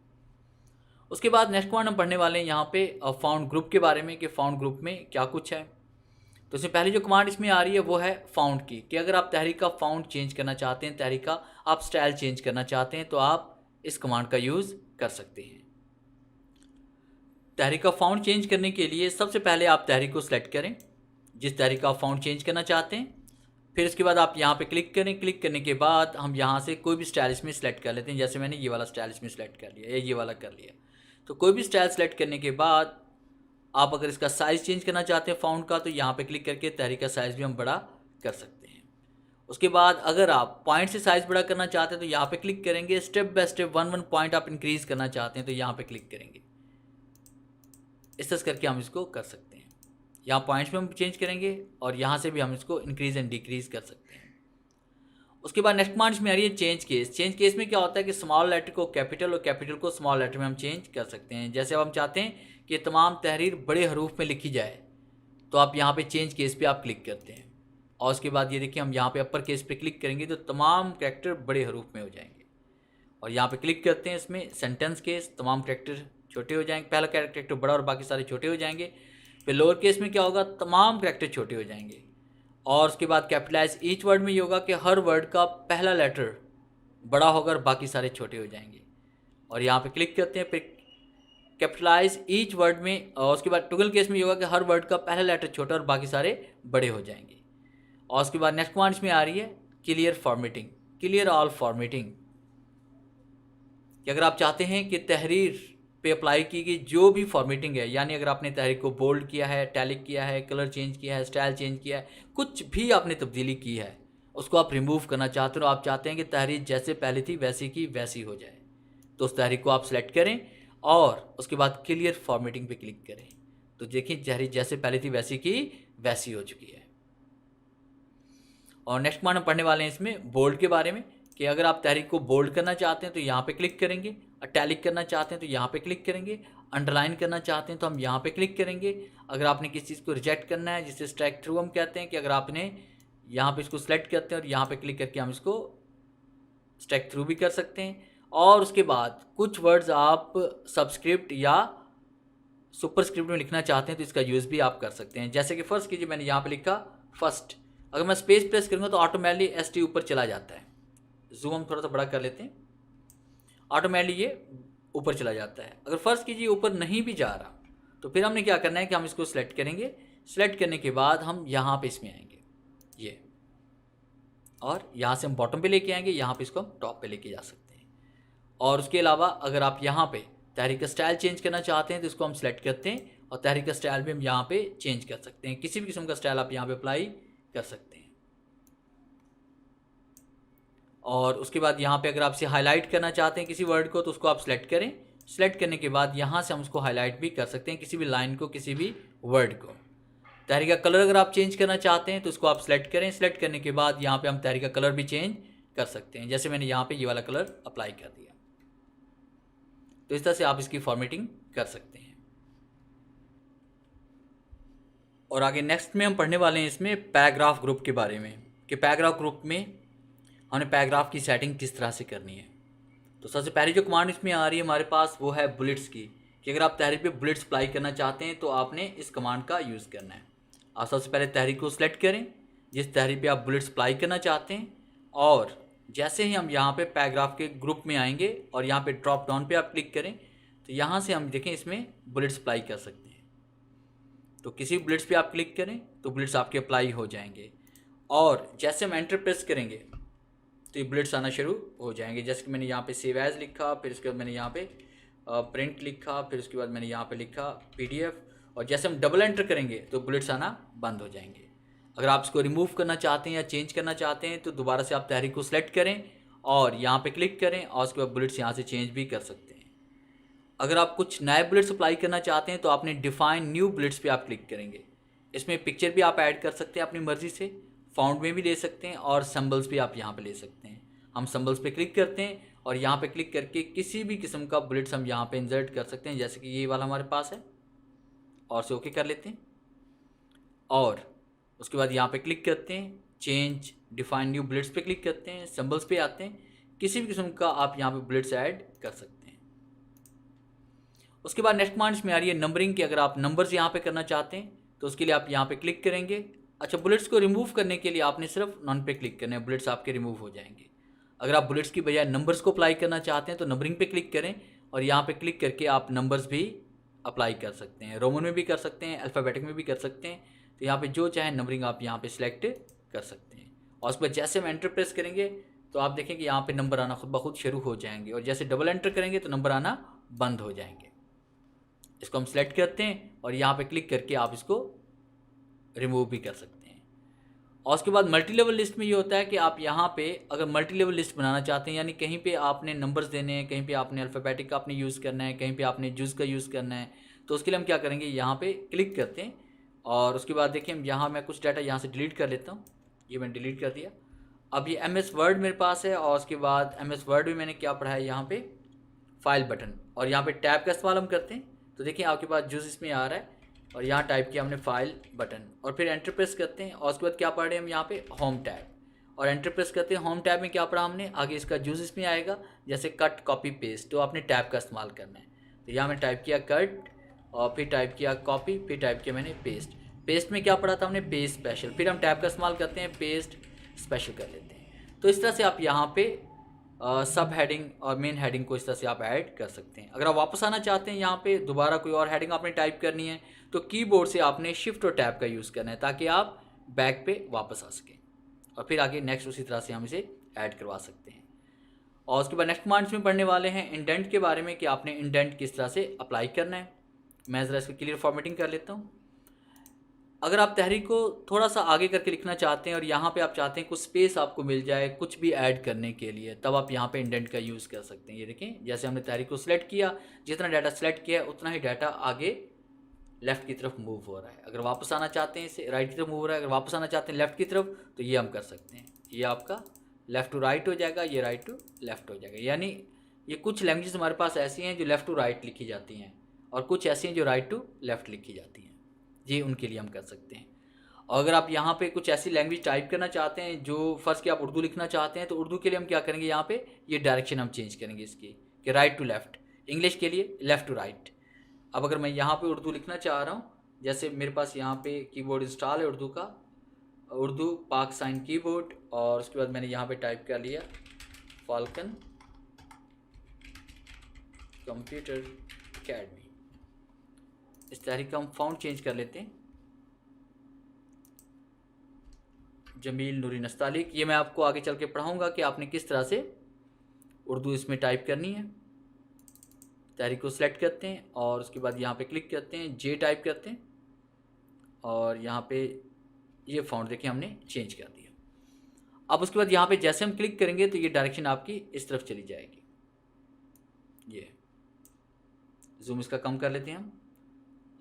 उसके बाद नेक्स्ट पॉइंट हम पढ़ने वाले हैं यहाँ पे फाउंड ग्रुप के बारे में, कि फाउंड ग्रुप में क्या कुछ है। तो इसमें पहले जो कमांड इसमें आ रही है वो है फाउंड की, कि अगर आप तहरीर का फाउंड चेंज करना चाहते हैं, तहरीर का आप स्टाइल चेंज करना चाहते हैं, तो आप इस कमांड का यूज़ कर सकते हैं। तहरीर का फाउंड चेंज करने के लिए सबसे पहले आप तहरीर को सिलेक्ट करें जिस तहरीर का आप फाउंड चेंज करना चाहते हैं। फिर इसके बाद आप यहाँ पे क्लिक करें। क्लिक करने के बाद हम यहाँ से कोई भी स्टाइल इसमें सेलेक्ट कर लेते हैं, जैसे मैंने ये वाला स्टाइल इसमें सेलेक्ट कर लिया या ये वाला कर लिया। तो कोई भी स्टाइल सेलेक्ट करने के बाद आप अगर इसका साइज़ चेंज करना चाहते हैं फाउंड का, तो यहाँ पे क्लिक करके तहरीर का साइज़ भी हम बड़ा कर सकते हैं। उसके बाद अगर आप पॉइंट से साइज़ बड़ा करना चाहते हैं तो यहाँ पे क्लिक करेंगे। स्टेप बाय स्टेप 1 पॉइंट आप इंक्रीज़ करना चाहते हैं तो यहाँ पे क्लिक करेंगे। इस तरह करके हम इसको कर सकते हैं। यहाँ पॉइंट्स में हम चेंज करेंगे और यहाँ से भी हम इसको इंक्रीज़ एंड डिक्रीज़ कर सकते हैं। उसके बाद नेक्स्ट कमांड में आ रही है चेंज केस। चेंज केस में क्या होता है कि स्मॉल लेटर को कैपिटल और कैपिटल को स्मॉल लेटर में हम चेंज कर सकते हैं। जैसे अब हम चाहते हैं कि तमाम तहरीर बड़े हरूफ में लिखी जाए, तो आप यहाँ पे चेंज केस पे आप क्लिक करते हैं, और उसके बाद ये देखिए हम यहाँ पे अपर केस पे क्लिक करेंगे तो तमाम कैरेक्टर बड़े हरूफ में हो जाएंगे। और यहाँ पे क्लिक करते हैं इसमें सेंटेंस केस, तमाम कैरेक्टर छोटे हो जाएंगे, पहला कैरेक्टर बड़ा और बाकी सारे छोटे हो जाएंगे। फिर लोअर केस में क्या होगा, तमाम कैरेक्टर छोटे हो जाएंगे। और उसके बाद कैपिटलाइज ईच वर्ड में ये होगा कि हर वर्ड का पहला लेटर बड़ा होगा और बाकी सारे छोटे हो जाएंगे। और यहाँ पे क्लिक करते हैं, फिर कैपिटलाइज ईच वर्ड में, और उसके बाद टुगल केस में ये होगा कि हर वर्ड का पहला लेटर छोटा और बाकी सारे बड़े हो जाएंगे। और उसके बाद नेक्स्ट कमांड में आ रही है clear formatting, clear all formatting, कि अगर आप चाहते हैं कि तहरीर पे अप्लाई की गई जो भी फॉर्मेटिंग है, यानी अगर आपने तहरीर को बोल्ड किया है, टैलिक किया है, कलर चेंज किया है, स्टाइल चेंज किया है, कुछ भी आपने तब्दीली की है, उसको आप रिमूव करना चाहते हो, आप चाहते हैं कि तहरीर जैसे पहले थी वैसी की वैसी हो जाए, तो उस तहरीर को आप सेलेक्ट करें और उसके बाद क्लियर फॉर्मेटिंग पे क्लिक करें। तो देखिए तहरीर जैसे पहले थी वैसी की वैसी हो चुकी है। और नेक्स्ट कमांड हम पढ़ने वाले हैं इसमें बोल्ड के बारे में, कि अगर आप तहरीर को बोल्ड करना चाहते हैं तो यहाँ पे क्लिक करेंगे, इटैलिक करना चाहते हैं तो यहाँ पे क्लिक करेंगे, अंडरलाइन करना चाहते हैं तो हम यहाँ पे क्लिक करेंगे। अगर आपने किसी चीज़ को रिजेक्ट करना है, जिसे स्ट्राइक थ्रू हम कहते हैं, कि अगर आपने यहाँ पे इसको सेलेक्ट करते हैं और यहाँ पे क्लिक करके हम इसको स्ट्राइक थ्रू भी कर सकते हैं। और उसके बाद कुछ वर्ड्स आप सबस्क्रिप्ट या सुपरस्क्रिप्ट में लिखना चाहते हैं तो इसका यूज़ भी आप कर सकते हैं। जैसे कि फर्स्ट कीजिए, मैंने यहाँ पे लिखा फर्स्ट, अगर मैं स्पेस प्रेस करूँगा तो ऑटोमेटिकली एस टी ऊपर चला जाता है। जूम हम थोड़ा सा बड़ा कर लेते हैं, ऑटोमेटिकली ये ऊपर चला जाता है। अगर फर्स्ट कीजिए ऊपर नहीं भी जा रहा तो फिर हमने क्या करना है कि हम इसको सिलेक्ट करेंगे, सिलेक्ट करने के बाद हम यहाँ पे इसमें आएंगे ये, और यहाँ से हम बॉटम पे लेके आएंगे, यहाँ पे इसको हम टॉप पे लेके जा सकते हैं। और उसके अलावा अगर आप यहाँ पे तहरीर का स्टाइल चेंज करना चाहते हैं तो इसको हम सेलेक्ट करते हैं और तहरीर का स्टाइल भी हम यहाँ पे चेंज कर सकते हैं। किसी भी किस्म का स्टाइल आप यहाँ पे अप्लाई कर सकते हैं। और उसके बाद यहाँ पे अगर आपसे हाईलाइट करना चाहते हैं किसी वर्ड को तो उसको आप सिलेक्ट करें, सिलेक्ट करने के बाद यहाँ से हम उसको हाईलाइट भी कर सकते हैं, किसी भी लाइन को, किसी भी वर्ड को। तहरीर का कलर अगर आप चेंज करना चाहते हैं तो उसको आप सिलेक्ट करें, सिलेक्ट करने के बाद यहाँ पे हम तहरीर का कलर भी चेंज कर सकते हैं। जैसे मैंने यहाँ पे ये वाला कलर अप्लाई कर दिया, तो इस तरह से आप इसकी फॉर्मेटिंग कर सकते हैं। और आगे नेक्स्ट में हम पढ़ने वाले हैं इसमें पैराग्राफ ग्रुप के बारे में, कि पैराग्राफ ग्रुप में हमने पैराग्राफ की सेटिंग किस तरह से करनी है। तो सबसे पहले जो कमांड इसमें आ रही है हमारे पास वो है बुलेट्स की, कि अगर आप तहरीर पे बुलेट्स अप्लाई करना चाहते हैं तो आपने इस कमांड का यूज़ करना है। आप सबसे पहले तहरीर को सिलेक्ट करें जिस तहरीर पे आप बुलेट्स अप्लाई करना चाहते हैं, और जैसे ही हम यहाँ पे पैराग्राफ के ग्रुप में आएंगे और यहाँ पे ड्रॉप डाउन पे आप क्लिक करें तो यहाँ से हम देखें इसमें बुलेट्स अप्लाई कर सकते हैं। तो किसी भी बुलेट्स पे आप क्लिक करें तो बुलेट्स आपके अप्लाई हो जाएंगे, और जैसे हम एंटर प्रेस करेंगे तो ये बुलेट्स आना शुरू हो जाएंगे। जैसे कि मैंने यहाँ पे सेव एज लिखा, फिर उसके बाद मैंने यहाँ पे प्रिंट लिखा, फिर उसके बाद मैंने यहाँ पे लिखा PDF, और जैसे हम डबल एंटर करेंगे तो बुलेट्स आना बंद हो जाएंगे। अगर आप इसको रिमूव करना चाहते हैं या चेंज करना चाहते हैं तो दोबारा से आप तहरीर को सिलेक्ट करें और यहाँ पे क्लिक करें, और उसके बाद बुलेट्स यहाँ से चेंज भी कर सकते हैं। अगर आप कुछ नए बुलेट्स अप्लाई करना चाहते हैं तो आपने डिफाइन न्यू बुलेट्स पे आप क्लिक करेंगे। इसमें पिक्चर भी आप ऐड कर सकते हैं अपनी मर्ज़ी से, फाउंड में भी ले सकते हैं, और सिंबल्स भी आप यहाँ पे ले सकते हैं। हम सिंबल्स पे क्लिक करते हैं और यहाँ पे क्लिक करके किसी भी किस्म का बुलेट्स हम यहाँ पे इंसर्ट कर सकते हैं, जैसे कि ये वाला हमारे पास है, और से ओके कर लेते हैं। और उसके बाद यहाँ पे क्लिक करते हैं, चेंज डिफाइन न्यू बुलेट्स पे क्लिक करते हैं, सिंबल्स पे आते हैं, किसी भी किस्म का आप यहाँ पे बुलेट्स ऐड कर सकते हैं। उसके बाद नेक्स्ट कमांड इसमें आ रही है नंबरिंग की। अगर आप नंबर्स यहाँ पे करना चाहते हैं तो उसके लिए आप यहाँ पे क्लिक करेंगे। अच्छा, बुलेट्स को रिमूव करने के लिए आपने सिर्फ नॉन पे क्लिक करना है, बुलेट्स आपके रिमूव हो जाएंगे। अगर आप बुलेट्स की बजाय नंबर्स को अप्लाई करना चाहते हैं तो नंबरिंग पे क्लिक करें, और यहाँ पे क्लिक करके आप नंबर्स भी अप्लाई कर सकते हैं। रोमन में भी कर सकते हैं, अल्फ़ाबेटिक में भी कर सकते हैं। तो यहाँ पे जो चाहे नंबरिंग आप यहाँ पे सिलेक्ट कर सकते हैं। और उसके बाद जैसे हम एंटर प्रेस करेंगे तो आप देखेंगे यहाँ पे नंबर आना खुद ब खुद शुरू हो जाएंगे, और जैसे डबल एंटर करेंगे तो नंबर आना बंद हो जाएंगे। इसको हम सिलेक्ट करते हैं और यहाँ पे क्लिक करके आप इसको रिमूव भी कर सकते हैं। और उसके बाद मल्टी लेवल लिस्ट में ये होता है कि आप यहाँ पे अगर मल्टी लेवल लिस्ट बनाना चाहते हैं, यानी कहीं पे आपने नंबर्स देने हैं, कहीं पे आपने अल्फ़ाबेटिक का आपने यूज़ करना है, कहीं पे आपने जूज़ का यूज़ करना है, तो उसके लिए हम क्या करेंगे, यहाँ पे क्लिक करते हैं। और उसके बाद देखिए हम यहाँ मैं कुछ डाटा यहाँ से डिलीट कर लेता हूँ। ये मैंने डिलीट कर दिया। अब ये MS वर्ड मेरे पास है, और उसके बाद MS वर्ड में मैंने क्या पढ़ा है, यहाँ पे फाइल बटन, और यहाँ पे टैब का इस्तेमाल हम करते हैं। तो देखिए आपके पास जूस इसमें आ रहा है, और यहाँ टाइप किया हमने फाइल बटन, और फिर एंटर प्रेस करते हैं। और उसके बाद क्या पढ़ रहे हैं हम यहाँ पे होम टैब, और एंटर प्रेस करते हैं। होम टैब में क्या पढ़ा हमने, आगे इसका जूस इसमें आएगा, जैसे कट कॉपी पेस्ट, तो आपने टैब का इस्तेमाल करना है। तो यहाँ मैंने टाइप किया कट, और फिर टाइप किया कॉपी, फिर टाइप किया मैंने पेस्ट। पेस्ट में क्या पढ़ा था हमने, पेस्ट स्पेशल, फिर हम टैब का इस्तेमाल करते हैं, पेस्ट स्पेशल कर लेते हैं। तो इस तरह से आप यहाँ पे सब हेडिंग और मेन हेडिंग को इस तरह से आप ऐड कर सकते हैं। अगर आप वापस आना चाहते हैं यहाँ पे दोबारा कोई और हेडिंग आपने टाइप करनी है तो कीबोर्ड से आपने शिफ्ट और टैब का यूज़ करना है, ताकि आप बैक पे वापस आ सकें, और फिर आगे नेक्स्ट उसी तरह से हम इसे ऐड करवा सकते हैं। और उसके बाद नेक्स्ट कमांड्स में पढ़ने वाले हैं इंडेंट के बारे में कि आपने इंडेंट किस तरह से अप्लाई करना है। मैं ज़रा इसको क्लियर फॉर्मेटिंग कर लेता हूँ। अगर आप तहरीर को थोड़ा सा आगे करके लिखना चाहते हैं और यहाँ पे आप चाहते हैं कुछ स्पेस आपको मिल जाए कुछ भी ऐड करने के लिए, तब आप यहाँ पे इंडेंट का यूज़ कर सकते हैं। ये देखें, जैसे हमने तहरीर को सिलेक्ट किया, जितना डाटा सेलेक्ट किया उतना ही डाटा आगे लेफ़्ट की तरफ मूव हो रहा है। अगर वापस आना चाहते हैं इसे राइट की तरफ मूव हो रहा है, अगर वापस आना चाहते हैं लेफ़्ट की तरफ, तो ये हम कर सकते हैं। ये आपका लेफ़्ट टू राइट हो जाएगा, ये राइट टू लेफ़्ट हो जाएगा। यानी ये कुछ लैंग्वेजेस हमारे पास ऐसी हैं जो लेफ़्ट टू राइट लिखी जाती हैं और कुछ ऐसी हैं जो राइट टू लेफ़्ट लिखी जाती हैं। ये उनके लिए हम कर सकते हैं। और अगर आप यहाँ पे कुछ ऐसी लैंग्वेज टाइप करना चाहते हैं जो फर्स्ट कि आप उर्दू लिखना चाहते हैं, तो उर्दू के लिए हम क्या करेंगे, यहाँ पे ये डायरेक्शन हम चेंज करेंगे इसकी कि राइट टू लेफ़्ट। इंग्लिश के लिए लेफ़्ट टू राइट। अब अगर मैं यहाँ पे उर्दू लिखना चाह रहा हूँ, जैसे मेरे पास यहाँ पे कीबोर्ड इंस्टॉल है उर्दू का, उर्दू पाक साइन कीबोर्ड, और उसके बाद मैंने यहाँ पे टाइप कर लिया फाल्कन कंप्यूटर अकेडमी। इस तहरीक का हम फ़ॉन्ट चेंज कर लेते हैं, जमील नूरी नस्तालिक। ये मैं आपको आगे चल के पढ़ाऊँगा कि आपने किस तरह से उर्दू इसमें टाइप करनी है। तहरीक को सिलेक्ट करते हैं और उसके बाद यहाँ पे क्लिक करते हैं, जे टाइप करते हैं और यहाँ पे ये फ़ॉन्ट देखिए हमने चेंज कर दिया। अब उसके बाद यहाँ पे जैसे हम क्लिक करेंगे तो ये डायरेक्शन आपकी इस तरफ चली जाएगी। ये जूम इसका कम कर लेते हैं हम।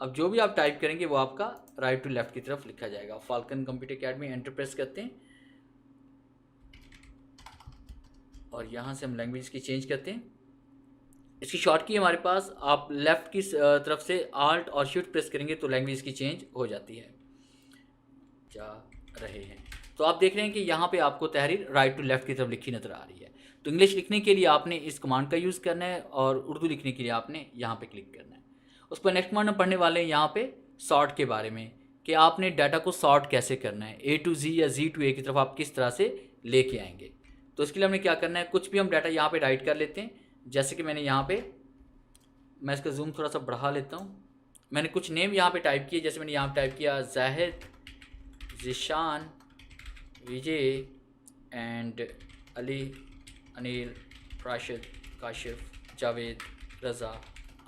अब जो भी आप टाइप करेंगे वो आपका राइट टू लेफ़्ट की तरफ लिखा जाएगा। Falcon computer academy enter press करते हैं और यहाँ से हम लैंग्वेज की चेंज करते हैं। इसकी शॉर्ट की हमारे पास, आप लेफ़्ट की तरफ से आल्ट और शिफ्ट प्रेस करेंगे तो लैंग्वेज की चेंज हो जाती है। जा रहे हैं तो आप देख रहे हैं कि यहाँ पे आपको तहरीर राइट टू लेफ़्ट की तरफ लिखी नज़र आ रही है। तो इंग्लिश लिखने के लिए आपने इस कमांड का यूज़ करना है और उर्दू लिखने के लिए आपने यहाँ पे क्लिक करना है। उस पर नेक्स्ट कमांड में पढ़ने वाले हैं यहाँ पे सॉर्ट के बारे में कि आपने डाटा को सॉर्ट कैसे करना है, ए टू जी या जी टू ए की तरफ आप किस तरह से लेके आएंगे। तो इसके लिए हमने क्या करना है, कुछ भी हम डाटा यहाँ पे राइट कर लेते हैं। जैसे कि मैंने यहाँ पे, मैं इसका जूम थोड़ा सा बढ़ा लेता हूँ। मैंने कुछ नेम यहाँ पे टाइप किए, जैसे मैंने यहाँ पे टाइप किया जाहिद, ज़ीशान, विजय एंड अली, अनिल, राशिद, काशिफ, जावेद, रज़ा,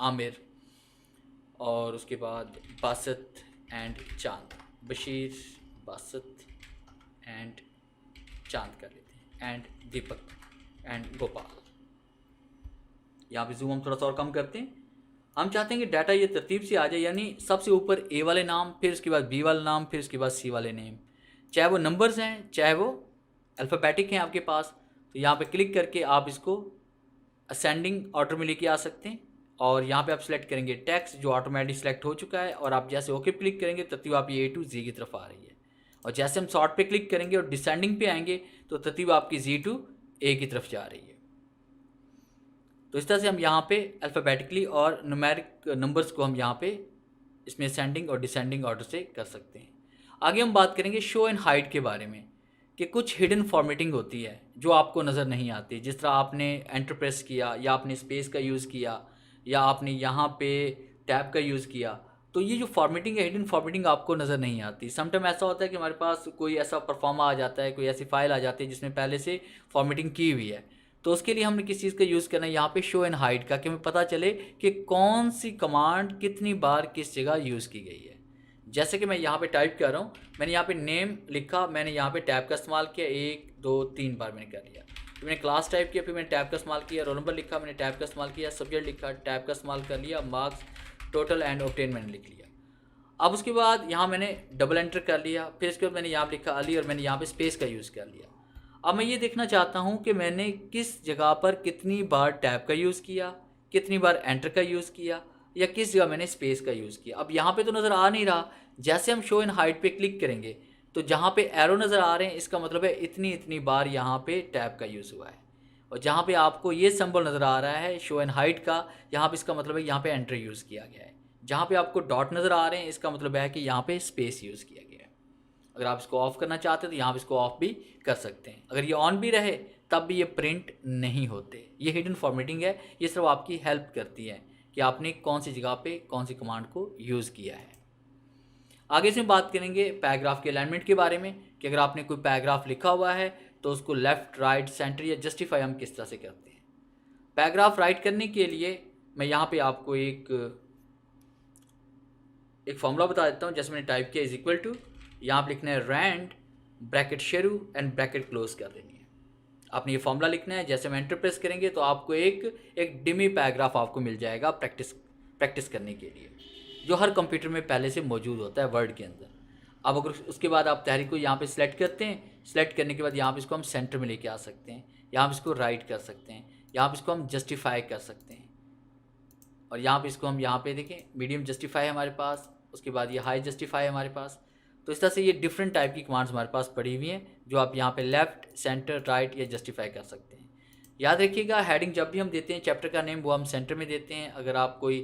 आमिर, और उसके बाद बासत एंड चांद, बशीर, बासत एंड चांद कर लेते हैं, एंड दीपक एंड गोपाल। यहाँ पे जूम हम थोड़ा सा और कम करते हैं। हम चाहते हैं कि डाटा ये तरतीब से आ जाए, यानी सबसे ऊपर ए वाले नाम, फिर उसके बाद बी वाला नाम, फिर उसके बाद सी वाले नेम, चाहे वो नंबर्स हैं चाहे वो अल्फ़ाबेटिक हैं आपके पास। तो यहाँ पे क्लिक करके आप इसको असेंडिंग ऑर्डर में लेके आ सकते हैं और यहाँ पे आप सिलेक्ट करेंगे टेक्स्ट जो ऑटोमेटिक सिलेक्ट हो चुका है, और आप जैसे ओके क्लिक करेंगे तरतीब आपकी ए टू जी की तरफ आ रही है। और जैसे हम सॉर्ट पे क्लिक करेंगे और डिसेंडिंग पे आएंगे तो तरतीब आपकी जी टू ए की तरफ जा रही है। तो इस तरह से हम यहाँ पे अल्फ़ाबेटिकली और न्यूमेरिक नंबर्स को हम यहाँ पे इसमें असेंडिंग और डिसेंडिंग ऑर्डर से कर सकते हैं। आगे हम बात करेंगे शो एंड हाइड के बारे में कि कुछ हिडन फॉर्मेटिंग होती है जो आपको नज़र नहीं आती। जिस तरह आपने एंटर प्रेस किया या आपने स्पेस का यूज़ किया या आपने यहाँ पे टैब का यूज़ किया, तो ये जो फॉर्मेटिंग है हिडन फॉर्मेटिंग आपको नज़र नहीं आती। समटाइम ऐसा होता है कि हमारे पास कोई ऐसा परफॉर्मा आ जाता है, कोई ऐसी फाइल आ जाती है जिसमें पहले से फॉर्मेटिंग की हुई है। तो उसके लिए हमने किस चीज़ का यूज़ करना है, यहाँ पे शो एंड हाइड का, कि हमें पता चले कि कौन सी कमांड कितनी बार किस जगह यूज़ की गई है। जैसे कि मैं यहाँ पे टाइप कर रहा हूँ, मैंने यहाँ पे नेम लिखा, मैंने यहाँ पे टैब का इस्तेमाल किया, 1 2 3 बार मैंने कर लिया। फिर मैंने क्लास टाइप किया, फिर मैंने टैब का इस्तेमाल किया, रोल नंबर लिखा, मैंने टैब का इस्तेमाल किया, सब्जेक्ट लिखा, टैब का इस्तेमाल कर लिया, मार्क्स, टोटल एंड ऑब्टेन मैंने लिख लिया। अब उसके बाद यहाँ मैंने डबल एंटर कर लिया, फिर इसके बाद मैंने यहाँ लिखा अली और मैंने यहाँ पे स्पेस का यूज़ कर लिया। अब मैं ये देखना चाहता हूँ कि मैंने किस जगह पर कितनी बार टैब का यूज़ किया, कितनी बार एंटर का यूज़ किया, या किस जगह मैंने स्पेस का यूज़ किया। अब यहाँ पे तो नज़र आ नहीं रहा। जैसे हम शो एंड हाइड पे क्लिक करेंगे तो जहाँ पे एरो नज़र आ रहे हैं इसका मतलब है इतनी इतनी बार यहाँ पे टैब का यूज़ हुआ है। और जहाँ पे आपको ये सिंबल नज़र आ रहा है शो एंड हाइड का, यहाँ पे इसका मतलब है यहाँ पे एंटर यूज़ किया गया है। जहाँ पे आपको डॉट नज़र आ रहे हैं इसका मतलब है कि यहाँ पे स्पेस यूज़ किया गया है। अगर आप इसको ऑफ़ करना चाहते हैं तो यहाँ पे इसको ऑफ़ भी कर सकते हैं। अगर ये ऑन भी रहे तब भी ये प्रिंट नहीं होते। ये हिडन फॉर्मेटिंग है, ये सिर्फ आपकी हेल्प करती है कि आपने कौन सी जगह पे कौन सी कमांड को यूज़ किया है। आगे से बात करेंगे पैराग्राफ के अलाइनमेंट के बारे में कि अगर आपने कोई पैराग्राफ लिखा हुआ है तो उसको लेफ़्ट, राइट, सेंटर या जस्टिफाई हम किस तरह से करते हैं। पैराग्राफ राइट करने के लिए मैं यहाँ पे आपको एक फॉर्मूला बता देता हूँ। जैसे मैंने टाइप किया इज इक्वल टू, यहाँ पर लिखना है रैंड ब्रैकेट शुरू एंड ब्रैकेट क्लोज कर देनी है। आपने ये फॉर्मूला लिखना है। जैसे मैं एंटर प्रेस करेंगे तो आपको एक डिमी पैराग्राफ आपको मिल जाएगा प्रैक्टिस करने के लिए, जो हर कंप्यूटर में पहले से मौजूद होता है वर्ड के अंदर। अब अगर उसके बाद आप तहरीर को यहाँ पे सिलेक्ट करते हैं, सिलेक्ट करने के बाद यहाँ पे इसको हम सेंटर में लेके आ सकते हैं, यहाँ पे इसको राइट कर सकते हैं, यहाँ पे इसको हम जस्टिफाई कर सकते हैं, और यहाँ पे इसको हम यहाँ पे देखें मीडियम जस्टिफाई हमारे पास, उसके बाद ये हाई जस्टिफाई हमारे पास। तो इस तरह से ये डिफरेंट टाइप की कमांड्स हमारे पास पड़ी हुई हैं, जो आप यहाँ पे लेफ़्ट, सेंटर, राइट या जस्टिफाई कर सकते हैं। याद रखिएगा हेडिंग जब भी हम देते हैं चैप्टर का नेम वो हम सेंटर में देते हैं। अगर आप कोई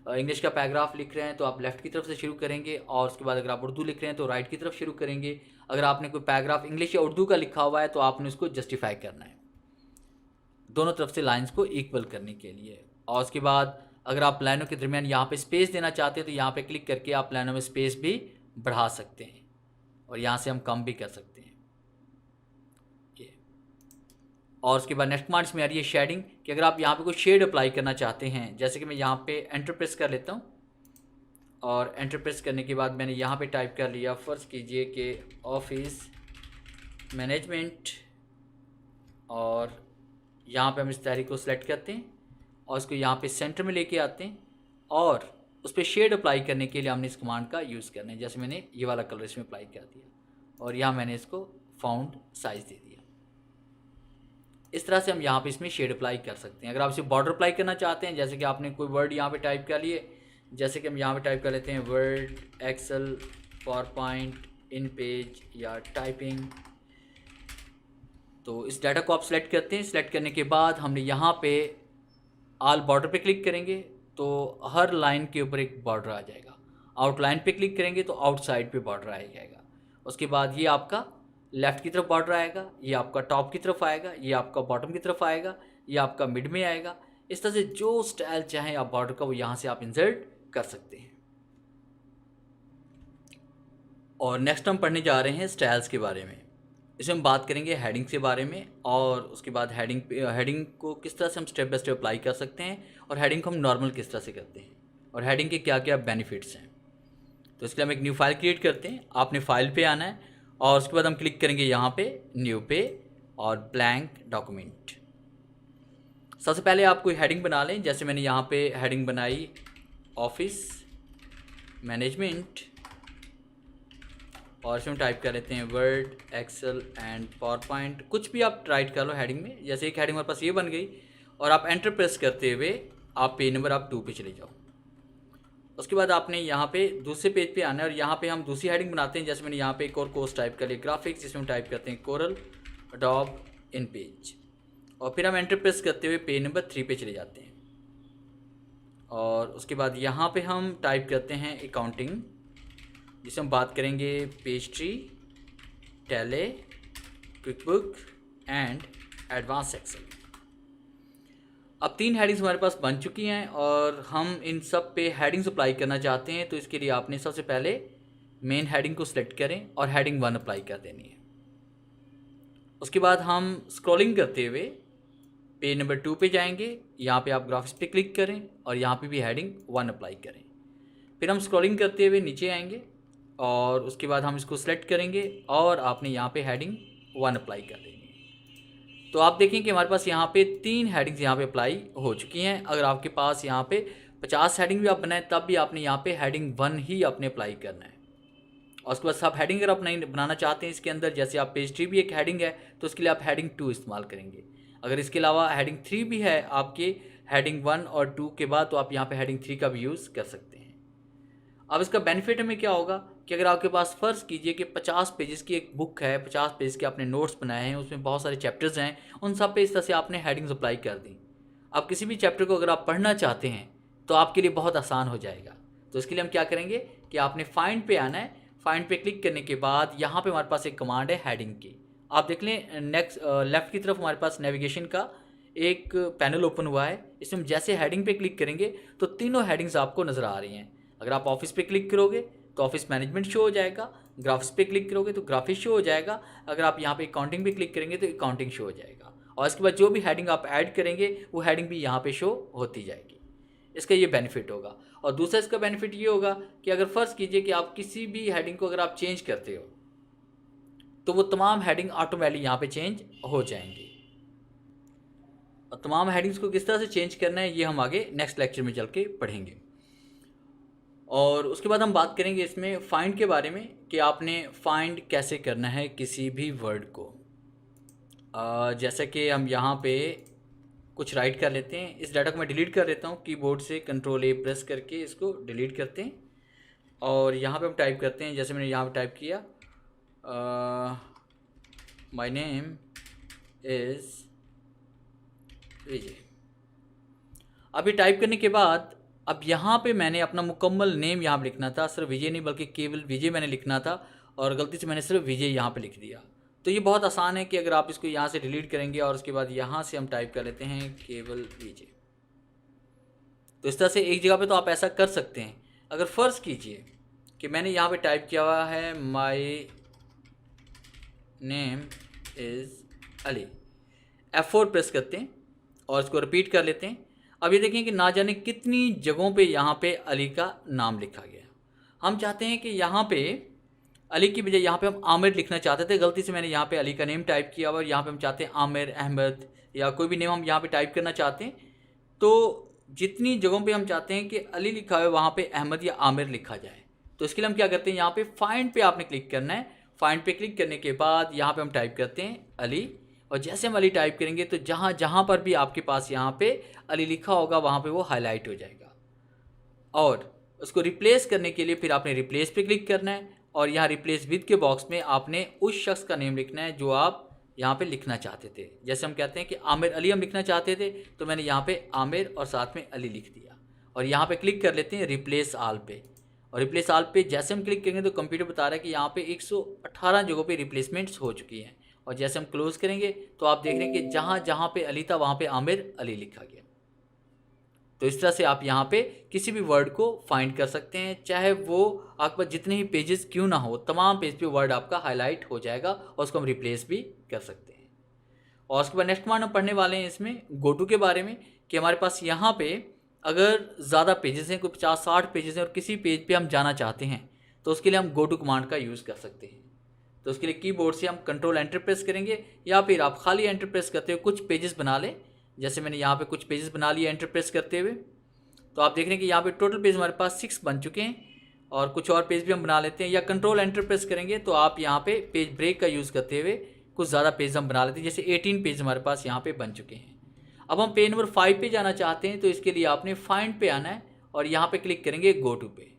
इंग्लिश का पैराग्राफ लिख रहे हैं तो आप लेफ़्ट की तरफ से शुरू करेंगे, और उसके बाद अगर आप उर्दू लिख रहे हैं तो राइट की तरफ शुरू करेंगे। अगर आपने कोई पैराग्राफ इंग्लिश या उर्दू का लिखा हुआ है तो आपने उसको जस्टिफाई करना है, दोनों तरफ से लाइन्स को इक्वल करने के लिए। और उसके बाद अगर आप लाइनों के दरमियान यहाँ पे स्पेस देना चाहते हैं तो यहाँ पे क्लिक करके आप लाइनों में स्पेस भी बढ़ा सकते हैं, और यहाँ से हम कम भी कर सकते हैं ये। और उसके बाद नेक्स्ट कमांड्स में आ रही है शेडिंग, कि अगर आप यहाँ पे कोई शेड अप्लाई करना चाहते हैं, जैसे कि मैं यहाँ पे एंटर प्रेस कर लेता हूँ, और एंटर प्रेस करने के बाद मैंने यहाँ पे टाइप कर लिया, फ़र्ज़ कीजिए कि ऑफिस मैनेजमेंट, और यहाँ पे हम इस तहरीर को सिलेक्ट करते हैं और इसको यहाँ पे सेंटर में लेके आते हैं, और उस पर शेड अप्लाई करने के लिए हमने इस कमांड का यूज़ करना है। जैसे मैंने ये वाला कलर इसमें अप्लाई कर दिया, और यहाँ मैंने इसको फाउंड साइज़ दे दिया। इस तरह से हम यहाँ पे इसमें शेड अप्लाई कर सकते हैं। अगर आप इसे बॉर्डर अप्लाई करना चाहते हैं, जैसे कि आपने कोई वर्ड यहाँ पे टाइप कर लिए, जैसे कि हम यहाँ पे टाइप कर लेते हैं Word, Excel, PowerPoint, InPage या टाइपिंग, तो इस डाटा को आप सिलेक्ट करते हैं। सिलेक्ट करने के बाद हमने यहाँ पे ऑल बॉर्डर पे क्लिक करेंगे तो हर लाइन के ऊपर एक बॉर्डर आ जाएगा। आउटलाइन पे क्लिक करेंगे तो आउटसाइड पे बॉर्डर आ जाएगा। उसके बाद ये आपका लेफ़्ट की तरफ बॉर्डर आएगा, ये आपका टॉप की तरफ आएगा, ये आपका बॉटम की तरफ आएगा, ये आपका मिड में आएगा। इस तरह से जो स्टाइल चाहें आप बॉर्डर का वो यहाँ से आप इंसर्ट कर सकते हैं। और नेक्स्ट हम पढ़ने जा रहे हैं स्टाइल्स के बारे में। इसमें हम बात करेंगे हेडिंग के बारे में, और उसके बाद हेडिंग को किस तरह से हम स्टेप बाय स्टेप अप्लाई कर सकते हैं, और हेडिंग को हम नॉर्मल किस तरह से करते हैं, और हेडिंग के क्या क्या बेनिफिट्स हैं। तो इसके लिए हम एक न्यू फाइल क्रिएट करते हैं। आपने फाइल पे आना है, और उसके बाद हम क्लिक करेंगे यहाँ पे न्यू पे, और ब्लैंक डॉक्यूमेंट। सबसे पहले आप कोई हेडिंग बना लें। जैसे मैंने यहाँ पे हेडिंग बनाई ऑफिस मैनेजमेंट, और इसमें टाइप कर लेते हैं वर्ड, एक्सेल एंड पावरपॉइंट। कुछ भी आप राइट कर लो हेडिंग में। जैसे एक हेडिंग हमारे पास ये बन गई, और आप एंटर प्रेस करते हुए आप पेज नंबर आप 2 पे चले जाओ। उसके बाद आपने यहाँ पे दूसरे पेज पे आना है, और यहाँ पे हम दूसरी हेडिंग बनाते हैं। जैसे मैंने यहाँ पे एक और कोर्स टाइप कर लिया ग्राफिक्स, जिसमें टाइप करते हैं कोरल अडोब इन पेज, और फिर हम एंटर प्रेस करते हुए पेज नंबर 3 पे चले जाते हैं। और उसके बाद यहाँ पे हम टाइप करते हैं अकाउंटिंग, जिसे हम बात करेंगे Peachtree, Tally, QuickBook and advance Excel. अब 3 हेडिंग्स हमारे पास बन चुकी हैं, और हम इन सब पे हेडिंग्स अप्लाई करना चाहते हैं। तो इसके लिए आपने सबसे पहले मेन हेडिंग को सिलेक्ट करें और हेडिंग 1 अप्लाई कर देनी है। उसके बाद हम स्क्रॉलिंग करते हुए पेज नंबर 2 पे जाएंगे। यहाँ पे आप ग्राफिक्स पे क्लिक करें, और यहाँ पे भी हेडिंग 1 अप्लाई करें। फिर हम स्क्रॉलिंग करते हुए नीचे आएंगे, और उसके बाद हम इसको सिलेक्ट करेंगे, और आपने यहाँ पे हेडिंग 1 अप्लाई कर देंगे। तो आप देखें कि हमारे पास यहाँ पे 3 हेडिंग्स यहाँ पे अप्लाई हो चुकी हैं। अगर आपके पास यहाँ पे 50 हेडिंग भी आप बनाएं, तब भी आपने यहाँ पे हेडिंग 1 ही आपने अप्लाई करना है। और उसके बाद सब हेडिंग अगर आप नहीं बनाना चाहते हैं इसके अंदर, जैसे आप पेस्ट्री भी एक हेडिंग है तो उसके लिए आप हेडिंग 2 इस्तेमाल करेंगे। अगर इसके अलावा हेडिंग 3 भी है आपके हेडिंग 1 और 2 के बाद, तो आप यहाँ पे हेडिंग 3 का भी यूज़ कर सकते हैं। अब इसका बेनिफिट हमें क्या होगा कि अगर आपके पास फ़र्ज़ कीजिए कि 50 पेजेस की एक बुक है, 50 पेज के आपने नोट्स बनाए हैं, उसमें बहुत सारे चैप्टर्स हैं, उन सब पे इस तरह से आपने हेडिंग्स अप्लाई कर दी। अब किसी भी चैप्टर को अगर आप पढ़ना चाहते हैं तो आपके लिए बहुत आसान हो जाएगा। तो इसके लिए हम क्या करेंगे कि आपने फाइंड पे आना है। फाइंड पे क्लिक करने के बाद यहाँ पे हमारे पास एक कमांड है हेडिंग की। आप देख लें नेक्स्ट लेफ़्ट की तरफ हमारे पास नेविगेशन का एक पैनल ओपन हुआ है। इसमें हम जैसे हेडिंग पे क्लिक करेंगे तो तीनों हेडिंग्स आपको नज़र आ रही हैं। अगर आप ऑफिस पे क्लिक करोगे तो ऑफिस मैनेजमेंट शो हो जाएगा, ग्राफ्स पे क्लिक करोगे तो ग्राफिक्स शो हो जाएगा। अगर आप यहाँ पे अकाउंटिंग पे क्लिक करेंगे तो अकाउंटिंग शो हो जाएगा। और इसके बाद जो भी हेडिंग आप ऐड करेंगे वो हेडिंग भी यहाँ पे शो होती जाएगी। इसका ये बेनिफिट होगा। और दूसरा इसका बेनिफिट ये होगा कि अगर फ़र्ज़ कीजिए कि आप किसी भी हेडिंग को अगर आप चेंज करते हो तो वो तमाम हेडिंग ऑटोमेटिकली यहाँ पे चेंज हो जाएंगी। और तमाम हेडिंग्स को किस तरह से चेंज करना है ये हम आगे नेक्स्ट लेक्चर में चल के पढ़ेंगे। और उसके बाद हम बात करेंगे इसमें फाइंड के बारे में कि आपने फाइंड कैसे करना है किसी भी वर्ड को। जैसा कि हम यहाँ पे कुछ राइट कर लेते हैं। इस डाटा को मैं डिलीट कर लेता हूँ, कीबोर्ड से Ctrl A प्रेस करके इसको डिलीट करते हैं। और यहाँ पे हम टाइप करते हैं, जैसे मैंने यहाँ पे टाइप किया माय नेम इज़ विजय। अभी टाइप करने के बाद अब यहाँ पे मैंने अपना मुकम्मल नेम यहाँ पे लिखना था, सिर्फ विजय नहीं बल्कि केवल विजय मैंने लिखना था, और गलती से मैंने सिर्फ विजय यहाँ पे लिख दिया। तो ये बहुत आसान है कि अगर आप इसको यहाँ से डिलीट करेंगे और उसके बाद यहाँ से हम टाइप कर लेते हैं केवल विजय। तो इस तरह से एक जगह पे तो आप ऐसा कर सकते हैं। अगर फ़र्ज़ कीजिए कि मैंने यहाँ पे टाइप किया हुआ है my name is Ali, F4 press करते हैं और इसको रिपीट कर लेते हैं। अब ये देखें कि ना जाने कितनी जगहों पे यहाँ पे अली का नाम लिखा गया। हम चाहते हैं कि यहाँ पे अली की बजाय यहाँ पे हम आमिर लिखना चाहते थे, गलती से मैंने यहाँ पे अली का नेम टाइप किया और यहाँ पे हम चाहते हैं आमिर, अहमद या कोई भी नेम हम यहाँ पे टाइप करना चाहते हैं। तो जितनी जगहों पे हम चाहते हैं कि अली लिखा है वहाँ पे अहमद या आमिर लिखा जाए, तो इसके लिए हम क्या करते हैं, यहाँ पे फाइंड पे आपने क्लिक करना है। फाइंड पे क्लिक करने के बाद यहाँ पे हम टाइप करते हैं अली, और जैसे हम अली टाइप करेंगे तो जहाँ जहाँ पर भी आपके पास यहाँ पे अली लिखा होगा वहाँ पे वो हाईलाइट हो जाएगा। और उसको रिप्लेस करने के लिए फिर आपने रिप्लेस पे क्लिक करना है और यहाँ रिप्लेस विद के बॉक्स में आपने उस शख्स का नेम लिखना है जो आप यहाँ पे लिखना चाहते थे। जैसे हम कहते हैं कि आमिर अली हम लिखना चाहते थे, तो मैंने यहाँ पे आमिर और साथ में अली लिख दिया। और यहाँ पे क्लिक कर लेते हैं रिप्लेस आल पे, और रिप्लेस आल पे जैसे हम क्लिक करेंगे तो कंप्यूटर बता रहा है कि यहाँ पे 118 जगहों पे रिप्लेसमेंट्स हो चुकी हैं। और जैसे हम क्लोज़ करेंगे तो आप देख रहे हैं कि जहाँ जहाँ पे अली था वहाँ पे आमिर अली लिखा गया। तो इस तरह से आप यहाँ पे किसी भी वर्ड को फाइंड कर सकते हैं, चाहे वो आपके पास जितने ही पेजेस क्यों ना हो, तमाम पेज पे वर्ड आपका हाईलाइट हो जाएगा और उसको हम रिप्लेस भी कर सकते हैं। और उसके बाद नेक्स्ट कमांड हम पढ़ने वाले हैं इसमें गो टू के बारे में, कि हमारे पास यहाँ पे अगर ज़्यादा पेजेस हैं, कोई 50-60 पेजेस हैं और किसी पेज पे हम जाना चाहते हैं तो उसके लिए हम गो टू कमांड का यूज़ कर सकते हैं। तो उसके लिए कीबोर्ड से हम Ctrl एंटर प्रेस करेंगे, या फिर आप खाली एंटर प्रेस करते हुए कुछ पेजेस बना लें। जैसे मैंने यहाँ पे कुछ पेजेस बना लिए एंटर प्रेस करते हुए, तो आप देख रहे हैं कि यहाँ पे टोटल पेज हमारे पास 6 बन चुके हैं। और कुछ और पेज भी हम बना लेते हैं, या Ctrl एंटर प्रेस करेंगे तो आप यहाँ पे पेज ब्रेक का यूज़ करते हुए कुछ ज़्यादा पेज हम बना लेते हैं। जैसे 18 पेज हमारे पास यहाँ पे बन चुके हैं। अब हम पेज नंबर 5 पे जाना चाहते हैं, तो इसके लिए आपने फाइंड पे आना है और यहाँ पे क्लिक करेंगे गो टू पे।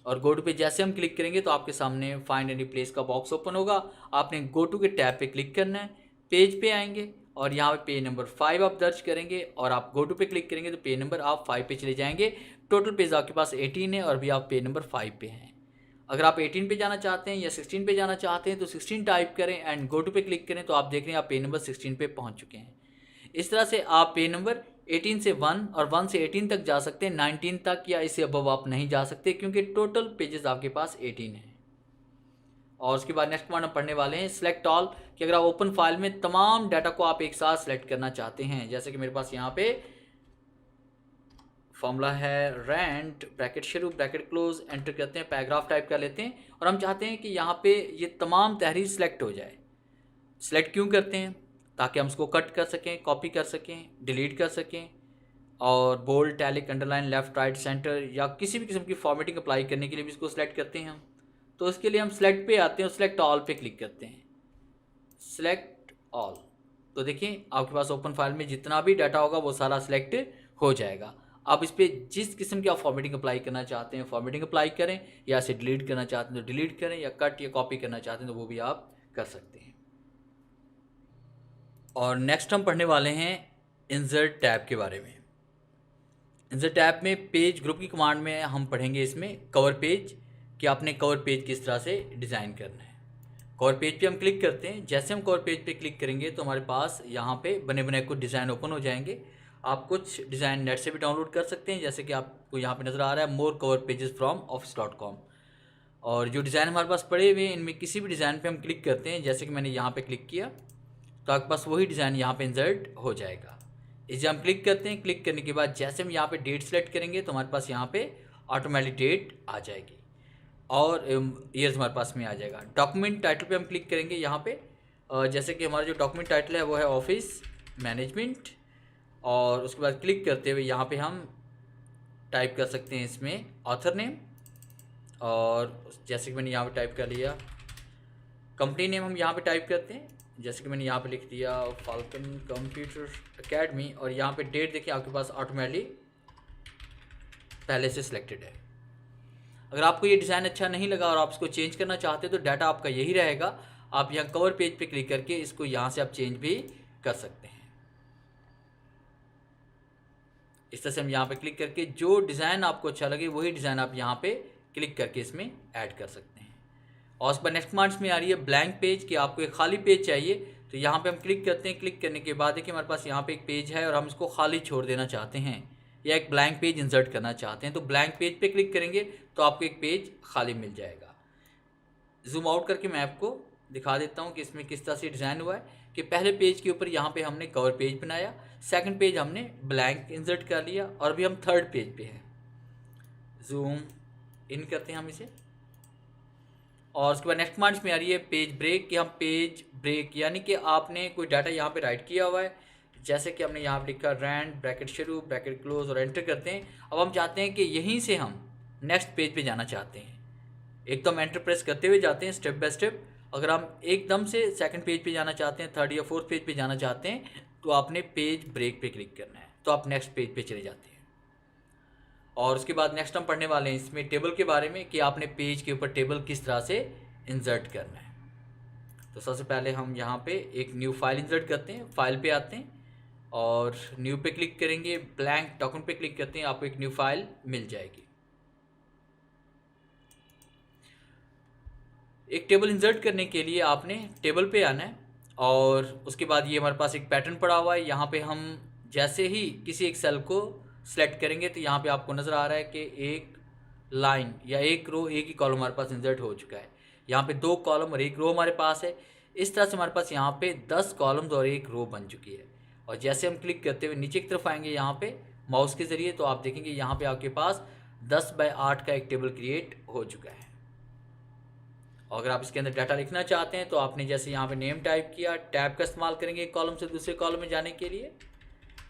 और गो टू पे जैसे हम क्लिक करेंगे तो आपके सामने फाइंड एंड रिप्लेस का बॉक्स ओपन होगा। आपने गो टू के टैब पे क्लिक करना है, पेज पे आएंगे और यहाँ पे पेज नंबर 5 आप दर्ज करेंगे और आप गो टू पे क्लिक करेंगे तो पेज नंबर आप 5 पे चले जाएंगे। टोटल पेज आपके पास 18 है और भी आप पेज नंबर 5 पे हैं। अगर आप 18 पे जाना चाहते हैं या 16 पे जाना चाहते हैं तो 16 टाइप करें एंड गो टू पे क्लिक करें, तो आप देख रहे हैं आप पेज नंबर 16 पे पहुँच चुके हैं। इस तरह से आप पेज नंबर 18 से 1 और 1 से 18 तक जा सकते हैं। 19 तक या इससे अबव आप नहीं जा सकते क्योंकि टोटल पेजेस आपके पास 18 हैं। और उसके बाद नेक्स्ट कमांड हम पढ़ने वाले हैं सिलेक्ट ऑल, कि अगर आप ओपन फाइल में तमाम डाटा को आप एक साथ सेलेक्ट करना चाहते हैं। जैसे कि मेरे पास यहाँ पे फॉर्मूला है रेंट ब्रैकेट शुरू ब्रैकेट क्लोज, एंटर करते हैं, पैराग्राफ टाइप कर लेते हैं और हम चाहते हैं कि यहाँ पे ये तमाम तहरीर सेलेक्ट हो जाए। सेलेक्ट क्यों करते हैं? ताकि हम उसको कट कर सकें, कॉपी कर सकें, डिलीट कर सकें, और bold, italic, underline, left, right, centre या किसी भी किस्म की फॉर्मेटिंग अप्लाई करने के लिए भी इसको सिलेक्ट करते हैं हम। तो इसके लिए हम सेलेक्ट पे आते हैं और सेलेक्ट ऑल पे क्लिक करते हैं, सेलेक्ट ऑल। तो देखिए आपके पास ओपन फाइल में जितना भी डाटा होगा वो सारा सिलेक्ट हो जाएगा। आप इस पर जिस किस्म की आप फॉर्मेटिंग अप्लाई करना चाहते हैं फॉर्मेटिंग अप्लाई करें, या इसे डिलीट करना चाहते हैं तो डिलीट करें, या कट या कॉपी करना चाहते हैं तो वो भी आप कर सकते हैं। और नेक्स्ट हम पढ़ने वाले हैं इंसर्ट टैब के बारे में। इंसर्ट टैब में पेज ग्रुप की कमांड में हम पढ़ेंगे इसमें कवर पेज, कि आपने कवर पेज किस तरह से डिज़ाइन करना है। कवर पेज पे हम क्लिक करते हैं। जैसे हम कवर पेज पे क्लिक करेंगे तो हमारे पास यहाँ पे बने बनाए कुछ डिज़ाइन ओपन हो जाएंगे। आप कुछ डिज़ाइन नेट से भी डाउनलोड कर सकते हैं, जैसे कि आपको यहाँ पे नज़र आ रहा है मोर कवर पेजेस फ्रॉम office.com। और जो डिज़ाइन हमारे पास पड़े हुए हैं इनमें किसी भी डिज़ाइन पे हम क्लिक करते हैं, जैसे कि मैंने यहाँ पे क्लिक किया तो आपके पास वही डिज़ाइन यहाँ पे इंसर्ट हो जाएगा। इसे हम क्लिक करते हैं, क्लिक करने के बाद जैसे हम यहाँ पे डेट सेलेक्ट करेंगे तो हमारे पास यहाँ पे ऑटोमेटिक डेट आ जाएगी और ईयर्स हमारे पास में आ जाएगा। डॉक्यूमेंट टाइटल पे हम क्लिक करेंगे यहाँ पे, जैसे कि हमारा जो डॉक्यूमेंट टाइटल है वो है ऑफिस मैनेजमेंट, और उसके बाद क्लिक करते हुए यहाँ पे हम टाइप कर सकते हैं इसमें ऑथर नेम, और जैसे कि मैंने यहाँ पे टाइप कर लिया कंपनी नेम हम यहाँ पे टाइप करते हैं, जैसे कि मैंने यहाँ पे लिख दिया फाल्कन कंप्यूटर एकेडमी, और यहाँ पे डेट देखिए आपके पास ऑटोमेटिकली पहले से सिलेक्टेड है। अगर आपको ये डिज़ाइन अच्छा नहीं लगा और आप इसको चेंज करना चाहते हैं तो डाटा आपका यही रहेगा, आप यहाँ कवर पेज पे क्लिक करके इसको यहाँ से आप चेंज भी कर सकते हैं। इस तरह से हम यहाँ पे क्लिक करके जो डिज़ाइन आपको अच्छा लगे वही डिज़ाइन आप यहाँ पे क्लिक करके इसमें ऐड कर सकते हैं। और उस पर नेक्स्ट कमांड्स में आ रही है ब्लैंक पेज, कि आपको एक खाली पेज चाहिए, तो यहाँ पे हम क्लिक करते हैं। क्लिक करने के बाद देखिए हमारे पास यहाँ पे एक पेज है और हम इसको खाली छोड़ देना चाहते हैं या एक ब्लैंक पेज इंसर्ट करना चाहते हैं, तो ब्लैंक पेज पे क्लिक करेंगे तो आपको एक पेज खाली मिल जाएगा। जूम आउट करके मैं आपको दिखा देता हूँ कि इसमें किस तरह से डिज़ाइन हुआ है, कि पहले पेज के ऊपर यहाँ पे हमने कवर पेज बनाया, सेकंड पेज हमने ब्लैंक इंसर्ट कर लिया और अभी हम थर्ड पेज पे हैं। जूम इन करते हैं हम इसे, और उसके बाद नेक्स्ट कमांड्स में आ रही है पेज ब्रेक, कि हम पेज ब्रेक यानी कि आपने कोई डाटा यहाँ पे राइट किया हुआ है, जैसे कि हमने यहाँ पे लिखा रैंड ब्रैकेट शुरू ब्रैकेट क्लोज और एंटर करते हैं। अब हम चाहते हैं कि यहीं से हम नेक्स्ट पेज पे जाना चाहते हैं, एक तो हम एंटर प्रेस करते हुए जाते हैं स्टेप बाय स्टेप। अगर हम एकदम से सेकंड पेज पे जाना चाहते हैं, थर्ड या फोर्थ पेज पे जाना चाहते हैं, तो आपने पेज ब्रेक पे क्लिक करना है, तो आप नेक्स्ट पेज पे चले जाते हैं। और उसके बाद नेक्स्ट हम पढ़ने वाले हैं इसमें टेबल के बारे में, कि आपने पेज के ऊपर टेबल किस तरह से इंसर्ट करना है। तो सबसे पहले हम यहाँ पे एक न्यू फाइल इंसर्ट करते हैं, फाइल पे आते हैं और न्यू पे क्लिक करेंगे, ब्लैंक डॉक्यूमेंट पे क्लिक करते हैं, आपको एक न्यू फाइल मिल जाएगी। एक टेबल इंसर्ट करने के लिए आपने टेबल पे आना है, और उसके बाद ये हमारे पास एक पैटर्न पड़ा हुआ है। यहाँ पे हम जैसे ही किसी एक सेल को सिलेक्ट करेंगे तो यहाँ पे आपको नज़र आ रहा है कि एक लाइन या एक रो एक ही कॉलम हमारे पास इंसर्ट हो चुका है। यहाँ पे 2 कॉलम और 1 रो हमारे पास है। इस तरह से हमारे पास यहाँ पे 10 कॉलम्स और 1 रो बन चुकी है। और जैसे हम क्लिक करते हुए नीचे की तरफ आएंगे यहाँ पे माउस के ज़रिए, तो आप देखेंगे यहाँ पे आपके पास 10 बाय 8 का एक टेबल क्रिएट हो चुका है। और अगर आप इसके अंदर डाटा लिखना चाहते हैं तो आपने जैसे यहाँ पे नेम टाइप किया, टैब का इस्तेमाल करेंगे एक कॉलम से दूसरे कॉलम में जाने के लिए,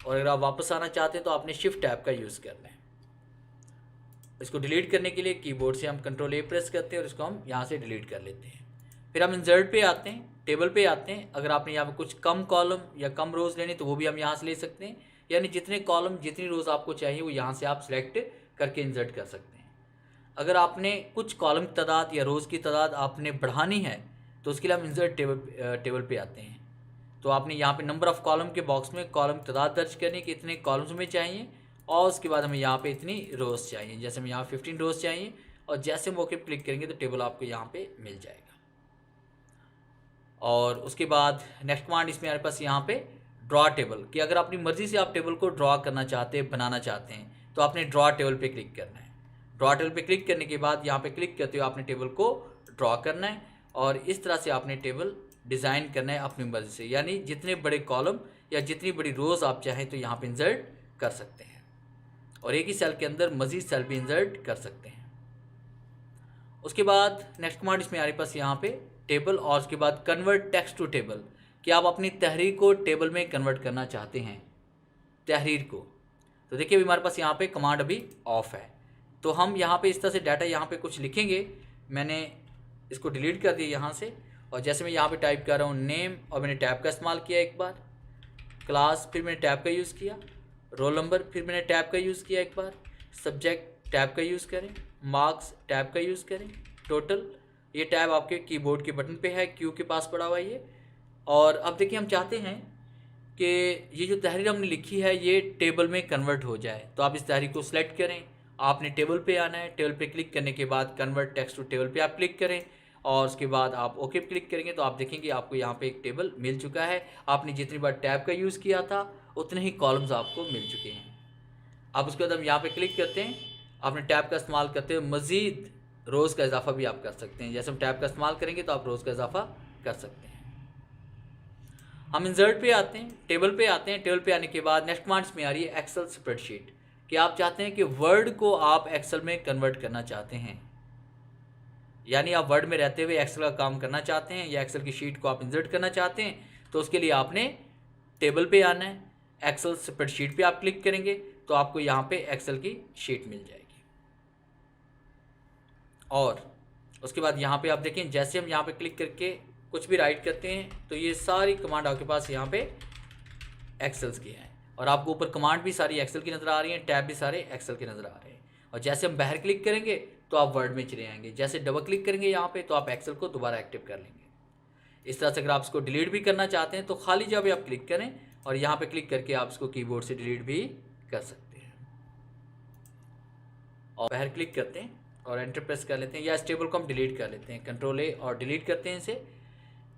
और अगर आप वापस आना चाहते हैं तो आपने शिफ्ट टैब का यूज़ करना है। इसको डिलीट करने के लिए कीबोर्ड से हम कंट्रोल ए प्रेस करते हैं और इसको हम यहाँ से डिलीट कर लेते हैं। फिर हम इंसर्ट पे आते हैं, टेबल पे आते हैं। अगर आपने यहाँ पे कुछ कम कॉलम या कम रोज़ लेने तो वो भी हम यहाँ से ले सकते हैं, यानी जितने कॉलम जितनी रोज़ आपको चाहिए वो यहाँ से आप सिलेक्ट करके इंसर्ट कर सकते हैं। अगर आपने कुछ कॉलम की तादाद या रोज़ की तादाद आपने बढ़ानी है तो उसके लिए हम इंसर्ट टेबल पे आते हैं। तो आपने यहाँ पे नंबर ऑफ़ कॉलम के बॉक्स में कॉलम की तादाद दर्ज करनी कि इतने कॉलम्स में चाहिए, और उसके बाद हमें यहाँ पे इतनी रोज़ चाहिए। जैसे हमें यहाँ 15 रोज़ चाहिए, और जैसे हम ओके क्लिक करेंगे तो टेबल आपको यहाँ पे मिल जाएगा। और उसके बाद नेक्स्ट कमांड इसमें हमारे पास यहाँ पे ड्रॉ टेबल, कि अगर अपनी मर्ज़ी से आप टेबल को ड्रॉ करना चाहते हैं, बनाना चाहते हैं, तो आपने ड्रॉ टेबल पे क्लिक करना है। ड्रॉ टेबल पे क्लिक करने के बाद यहाँ पे क्लिक करते हुए आपने टेबल को ड्रॉ करना है, और इस तरह से आपने टेबल डिज़ाइन करना है अपनी मर्ज़ी से, यानी जितने बड़े कॉलम या जितनी बड़ी रोज़ आप चाहें तो यहाँ पे इंसर्ट कर सकते हैं, और एक ही सेल के अंदर मज़ीद सेल भी इंसर्ट कर सकते हैं। उसके बाद नेक्स्ट कमांड इसमें हमारे पास यहाँ पे टेबल, और उसके बाद कन्वर्ट टेक्स्ट टू टेबल, कि आप अपनी तहरीर को टेबल में कन्वर्ट करना चाहते हैं, तहरीर को। तो देखिए अभी हमारे पास यहाँ पे कमांड अभी ऑफ है, तो हम यहाँ पे इस तरह से डाटा यहाँ पे कुछ लिखेंगे। मैंने इसको डिलीट कर दिया यहाँ से, और जैसे मैं यहाँ पे टाइप कर रहा हूँ नेम, और मैंने टैब का इस्तेमाल किया एक बार, क्लास फिर मैंने टैब का यूज़ किया, रोल नंबर फिर मैंने टैब का यूज़ किया एक बार, सब्जेक्ट टैब का यूज़ करें, मार्क्स टैब का यूज़ करें, टोटल ये टैब आपके कीबोर्ड के बटन पे है, क्यू के पास पड़ा हुआ है ये। और अब देखिए हम चाहते हैं कि ये जो तहरीर हमने लिखी है ये टेबल में कन्वर्ट हो जाए, तो आप इस तहरीर को सिलेक्ट करें, आपने टेबल पे आना है, टेबल पे क्लिक करने के बाद कन्वर्ट टेक्स्ट टू टेबल पे आप क्लिक करें, और उसके बाद आप ओके पे क्लिक करेंगे तो आप देखेंगे आपको यहाँ पे एक टेबल मिल चुका है। आपने जितनी बार टैब का यूज़ किया था उतने ही कॉलम्स आपको मिल चुके हैं। अब उसके बाद हम यहाँ पे क्लिक करते हैं, आपने टैब का इस्तेमाल करते हुए मज़ीद रोज़ का इजाफा भी आप कर सकते हैं। जैसे हम टैब का इस्तेमाल करेंगे तो आप रोज़ का इजाफा कर सकते हैं। हम इंसर्ट पे आते हैं, टेबल पे आते हैं। टेबल पे आने के बाद नेक्स्ट कमांड्स में आ रही है एक्सेल स्प्रेडशीट, कि आप चाहते हैं कि वर्ड को आप एक्सेल में कन्वर्ट करना चाहते हैं, यानी आप वर्ड में रहते हुए एक्सेल का काम करना चाहते हैं या एक्सेल की शीट को आप इंसर्ट करना चाहते हैं। तो उसके लिए आपने टेबल पे आना है, एक्सेल स्प्रेडशीट पे आप क्लिक करेंगे तो आपको यहाँ पे एक्सेल की शीट मिल जाएगी। और उसके बाद यहाँ पे आप देखें, जैसे हम यहाँ पे क्लिक करके कुछ भी राइट करते हैं तो ये सारी कमांड आपके पास यहाँ पे एक्सेल्स की हैं, और आपको ऊपर कमांड भी सारी एक्सेल की नज़र आ रही हैं, टैब भी सारे एक्सेल के नज़र आ रहे हैं। और जैसे हम बाहर क्लिक करेंगे तो आप वर्ड में चले आएंगे, जैसे डबल क्लिक करेंगे यहाँ पे तो आप एक्सेल को दोबारा एक्टिव कर लेंगे। इस तरह से अगर आप इसको डिलीट भी करना चाहते हैं तो खाली जगह आप क्लिक करें और यहाँ पे क्लिक करके आप इसको कीबोर्ड से डिलीट भी कर सकते हैं। और बाहर क्लिक करते हैं और एंटर प्रेस कर लेते हैं, या इस टेबल को हम डिलीट कर लेते हैं, कंट्रोल ए और डिलीट करते हैं इसे।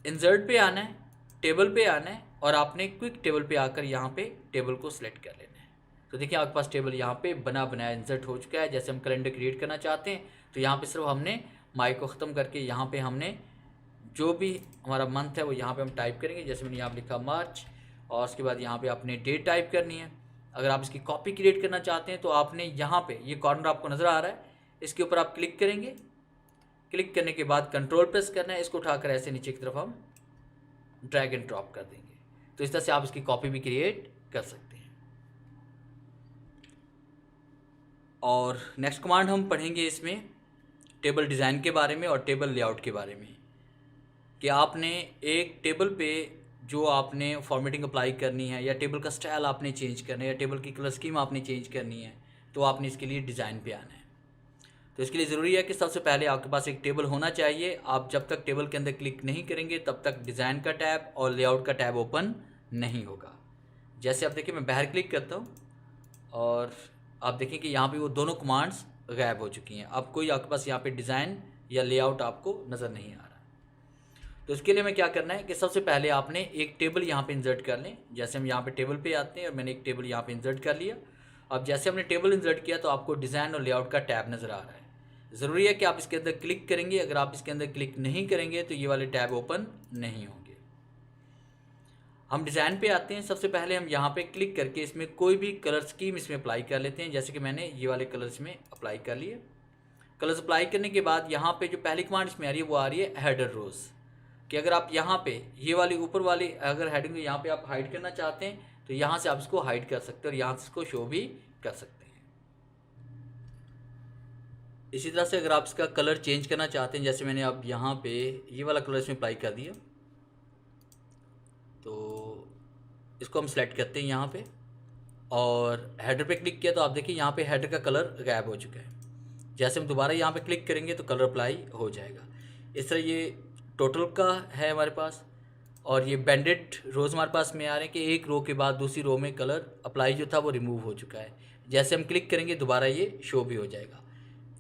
इंसर्ट पे आना है, टेबल पे आना है और आपने क्विक टेबल पे आकर यहाँ पे टेबल को सिलेक्ट कर लेना है। तो देखिए आपके पास टेबल यहाँ पे बना बनाया इंसर्ट हो चुका है। जैसे हम कैलेंडर क्रिएट करना चाहते हैं तो यहाँ पे सिर्फ हमने माई को ख़त्म करके यहाँ पे हमने जो भी हमारा मंथ है वो यहाँ पे हम टाइप करेंगे। जैसे मैंने यहाँ लिखा मार्च, और उसके बाद यहाँ पे आपने डेट टाइप करनी है। अगर आप इसकी कॉपी क्रिएट करना चाहते हैं तो आपने यहाँ पे ये कॉर्नर आपको नज़र आ रहा है, इसके ऊपर आप क्लिक करेंगे। क्लिक करने के बाद कंट्रोल प्रेस करना है, इसको उठाकर ऐसे नीचे की तरफ हम ड्रैग एंड ड्रॉप कर देंगे। तो इस तरह से आप इसकी कॉपी भी क्रिएट कर सकते हैं। और नेक्स्ट कमांड हम पढ़ेंगे इसमें टेबल डिज़ाइन के बारे में और टेबल लेआउट के बारे में, कि आपने एक टेबल पे जो आपने फॉर्मेटिंग अप्लाई करनी है या टेबल का स्टाइल आपने चेंज करना है या टेबल की कलर स्कीम आपने चेंज करनी है, तो आपने इसके लिए डिज़ाइन पे आना है। तो इसके लिए ज़रूरी है कि सबसे पहले आपके पास एक टेबल होना चाहिए। आप जब तक टेबल के अंदर क्लिक नहीं करेंगे तब तक डिज़ाइन का टैब और लेआउट का टैब ओपन नहीं होगा। जैसे आप देखिए मैं बाहर क्लिक करता हूँ और आप देखें कि यहाँ पे वो दोनों कमांड्स गायब हो चुकी हैं। अब कोई आपके पास यहाँ पे डिज़ाइन या लेआउट आपको नज़र नहीं आ रहा। तो इसके लिए मैं क्या करना है कि सबसे पहले आपने एक टेबल यहाँ पे इंसर्ट कर लें। जैसे हम यहाँ पे टेबल पे आते हैं और मैंने एक टेबल यहाँ पे इंसर्ट कर लिया। अब जैसे हमने टेबल इंसर्ट किया तो आपको डिज़ाइन और लेआउट का टैब नज़र आ रहा है। ज़रूरी है कि आप इसके अंदर क्लिक करेंगे। अगर आप इसके अंदर क्लिक नहीं करेंगे तो ये वाले टैब ओपन नहीं होंगे। हम डिज़ाइन पे आते हैं। सबसे पहले हम यहाँ पे क्लिक करके इसमें कोई भी कलर स्कीम इसमें अप्लाई कर लेते हैं। जैसे कि मैंने ये वाले कलर्स में अप्लाई कर लिए। कलर्स अप्लाई करने के बाद यहाँ पे जो पहली कमांड इसमें आ रही है वो आ रही है हेडर रोज़, कि अगर आप यहाँ पे ये वाली ऊपर वाली अगर हेडिंग को यहाँ पे आप हाइड करना चाहते हैं तो यहाँ से आप इसको हाइड कर सकते हैं और यहाँ से इसको शो भी कर सकते हैं। इसी तरह से अगर आप इसका कलर चेंज करना चाहते हैं, जैसे मैंने अब यहाँ पे ये वाला कलर इसमें अप्लाई कर दिया, तो इसको हम सेलेक्ट करते हैं यहाँ पे और हेडर पे क्लिक किया तो आप देखिए यहाँ पे हेडर का कलर गायब हो चुका है। जैसे हम दोबारा यहाँ पे क्लिक करेंगे तो कलर अप्लाई हो जाएगा। इस तरह ये टोटल का है हमारे पास, और ये बैंडेड रोज़ हमारे पास में आ रहे हैं कि एक रो के बाद दूसरी रो में कलर अप्लाई जो था वो रिमूव हो चुका है। जैसे हम क्लिक करेंगे दोबारा ये शो भी हो जाएगा।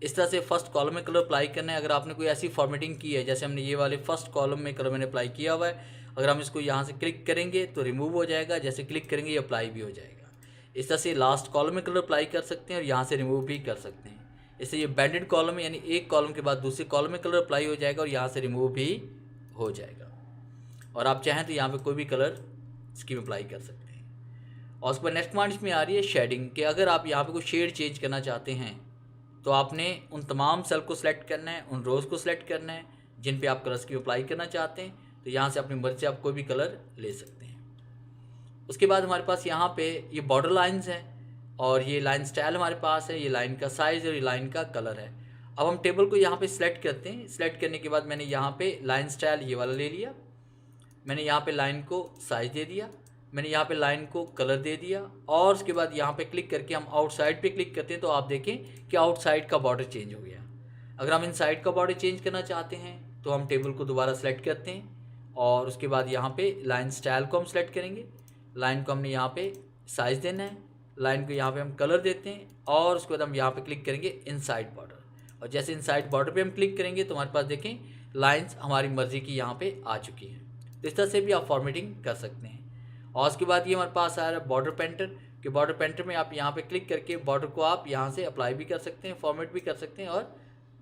इस तरह से फर्स्ट कॉलम में कलर अप्लाई करना है। अगर आपने कोई ऐसी फॉर्मेटिंग की है, जैसे हमने ये वाले फर्स्ट कॉलम में कलर मैंने अप्लाई किया हुआ है, अगर हम इसको यहाँ से क्लिक करेंगे तो रिमूव हो जाएगा, जैसे क्लिक करेंगे ये अप्लाई भी हो जाएगा। इस तरह से लास्ट कॉलम में कलर अप्लाई कर सकते हैं और यहाँ से रिमूव भी कर सकते हैं। इससे ये बैंडेड कॉलम में यानी एक कॉलम के बाद दूसरे कॉलम में कलर अप्लाई हो जाएगा और यहाँ से रिमूव भी हो जाएगा। और आप चाहें तो यहाँ पे कोई भी कलर स्कीम अप्लाई कर सकते हैं। और उसके बाद नेक्स्ट कमांड इसमें आ रही है शेडिंग, कि अगर आप यहाँ पे कोई शेड चेंज करना चाहते हैं तो आपने उन तमाम सेल को सिलेक्ट करना है, उन रोज़ को सिलेक्ट करना है जिन पे आप कलर स्कीम अप्लाई करना चाहते हैं। तो यहाँ से अपनी मर्जी से आप कोई भी कलर ले सकते हैं। उसके बाद हमारे पास यहाँ पे ये बॉर्डर लाइन्स हैं और ये लाइन स्टाइल हमारे पास है, ये लाइन का साइज़ और ये लाइन का कलर है। अब हम टेबल को यहाँ पे सिलेक्ट करते हैं। सिलेक्ट करने के बाद मैंने यहाँ पे लाइन स्टाइल ये वाला ले लिया, मैंने यहाँ पे लाइन को साइज दे दिया, मैंने यहाँ पे लाइन को कलर दे दिया, और उसके बाद यहाँ पे क्लिक करके हम आउटसाइड पे क्लिक करते हैं तो आप देखें कि आउटसाइड का बॉर्डर चेंज हो गया। अगर हम इनसाइड का बॉर्डर चेंज करना चाहते हैं तो हम टेबल को दोबारा सेलेक्ट करते हैं और उसके बाद यहाँ पे लाइन स्टाइल को हम सेलेक्ट करेंगे। लाइन को हमने यहाँ पे साइज़ देना है, लाइन को यहाँ पे हम कलर देते हैं और उसके बाद हम यहाँ पे क्लिक करेंगे इनसाइड बॉर्डर। और जैसे इनसाइड बॉर्डर पे हम क्लिक करेंगे तो हमारे पास देखें लाइंस हमारी मर्ज़ी की यहाँ पे आ चुकी हैं। तो इस तरह से भी आप फॉर्मेटिंग कर सकते हैं। और उसके बाद ये हमारे पास आ रहा है बॉर्डर पेंटर, कि बॉर्डर पेंटर में आप यहाँ पे क्लिक करके बॉर्डर को आप यहाँ से अप्लाई भी कर सकते हैं, फॉर्मेट भी कर सकते हैं और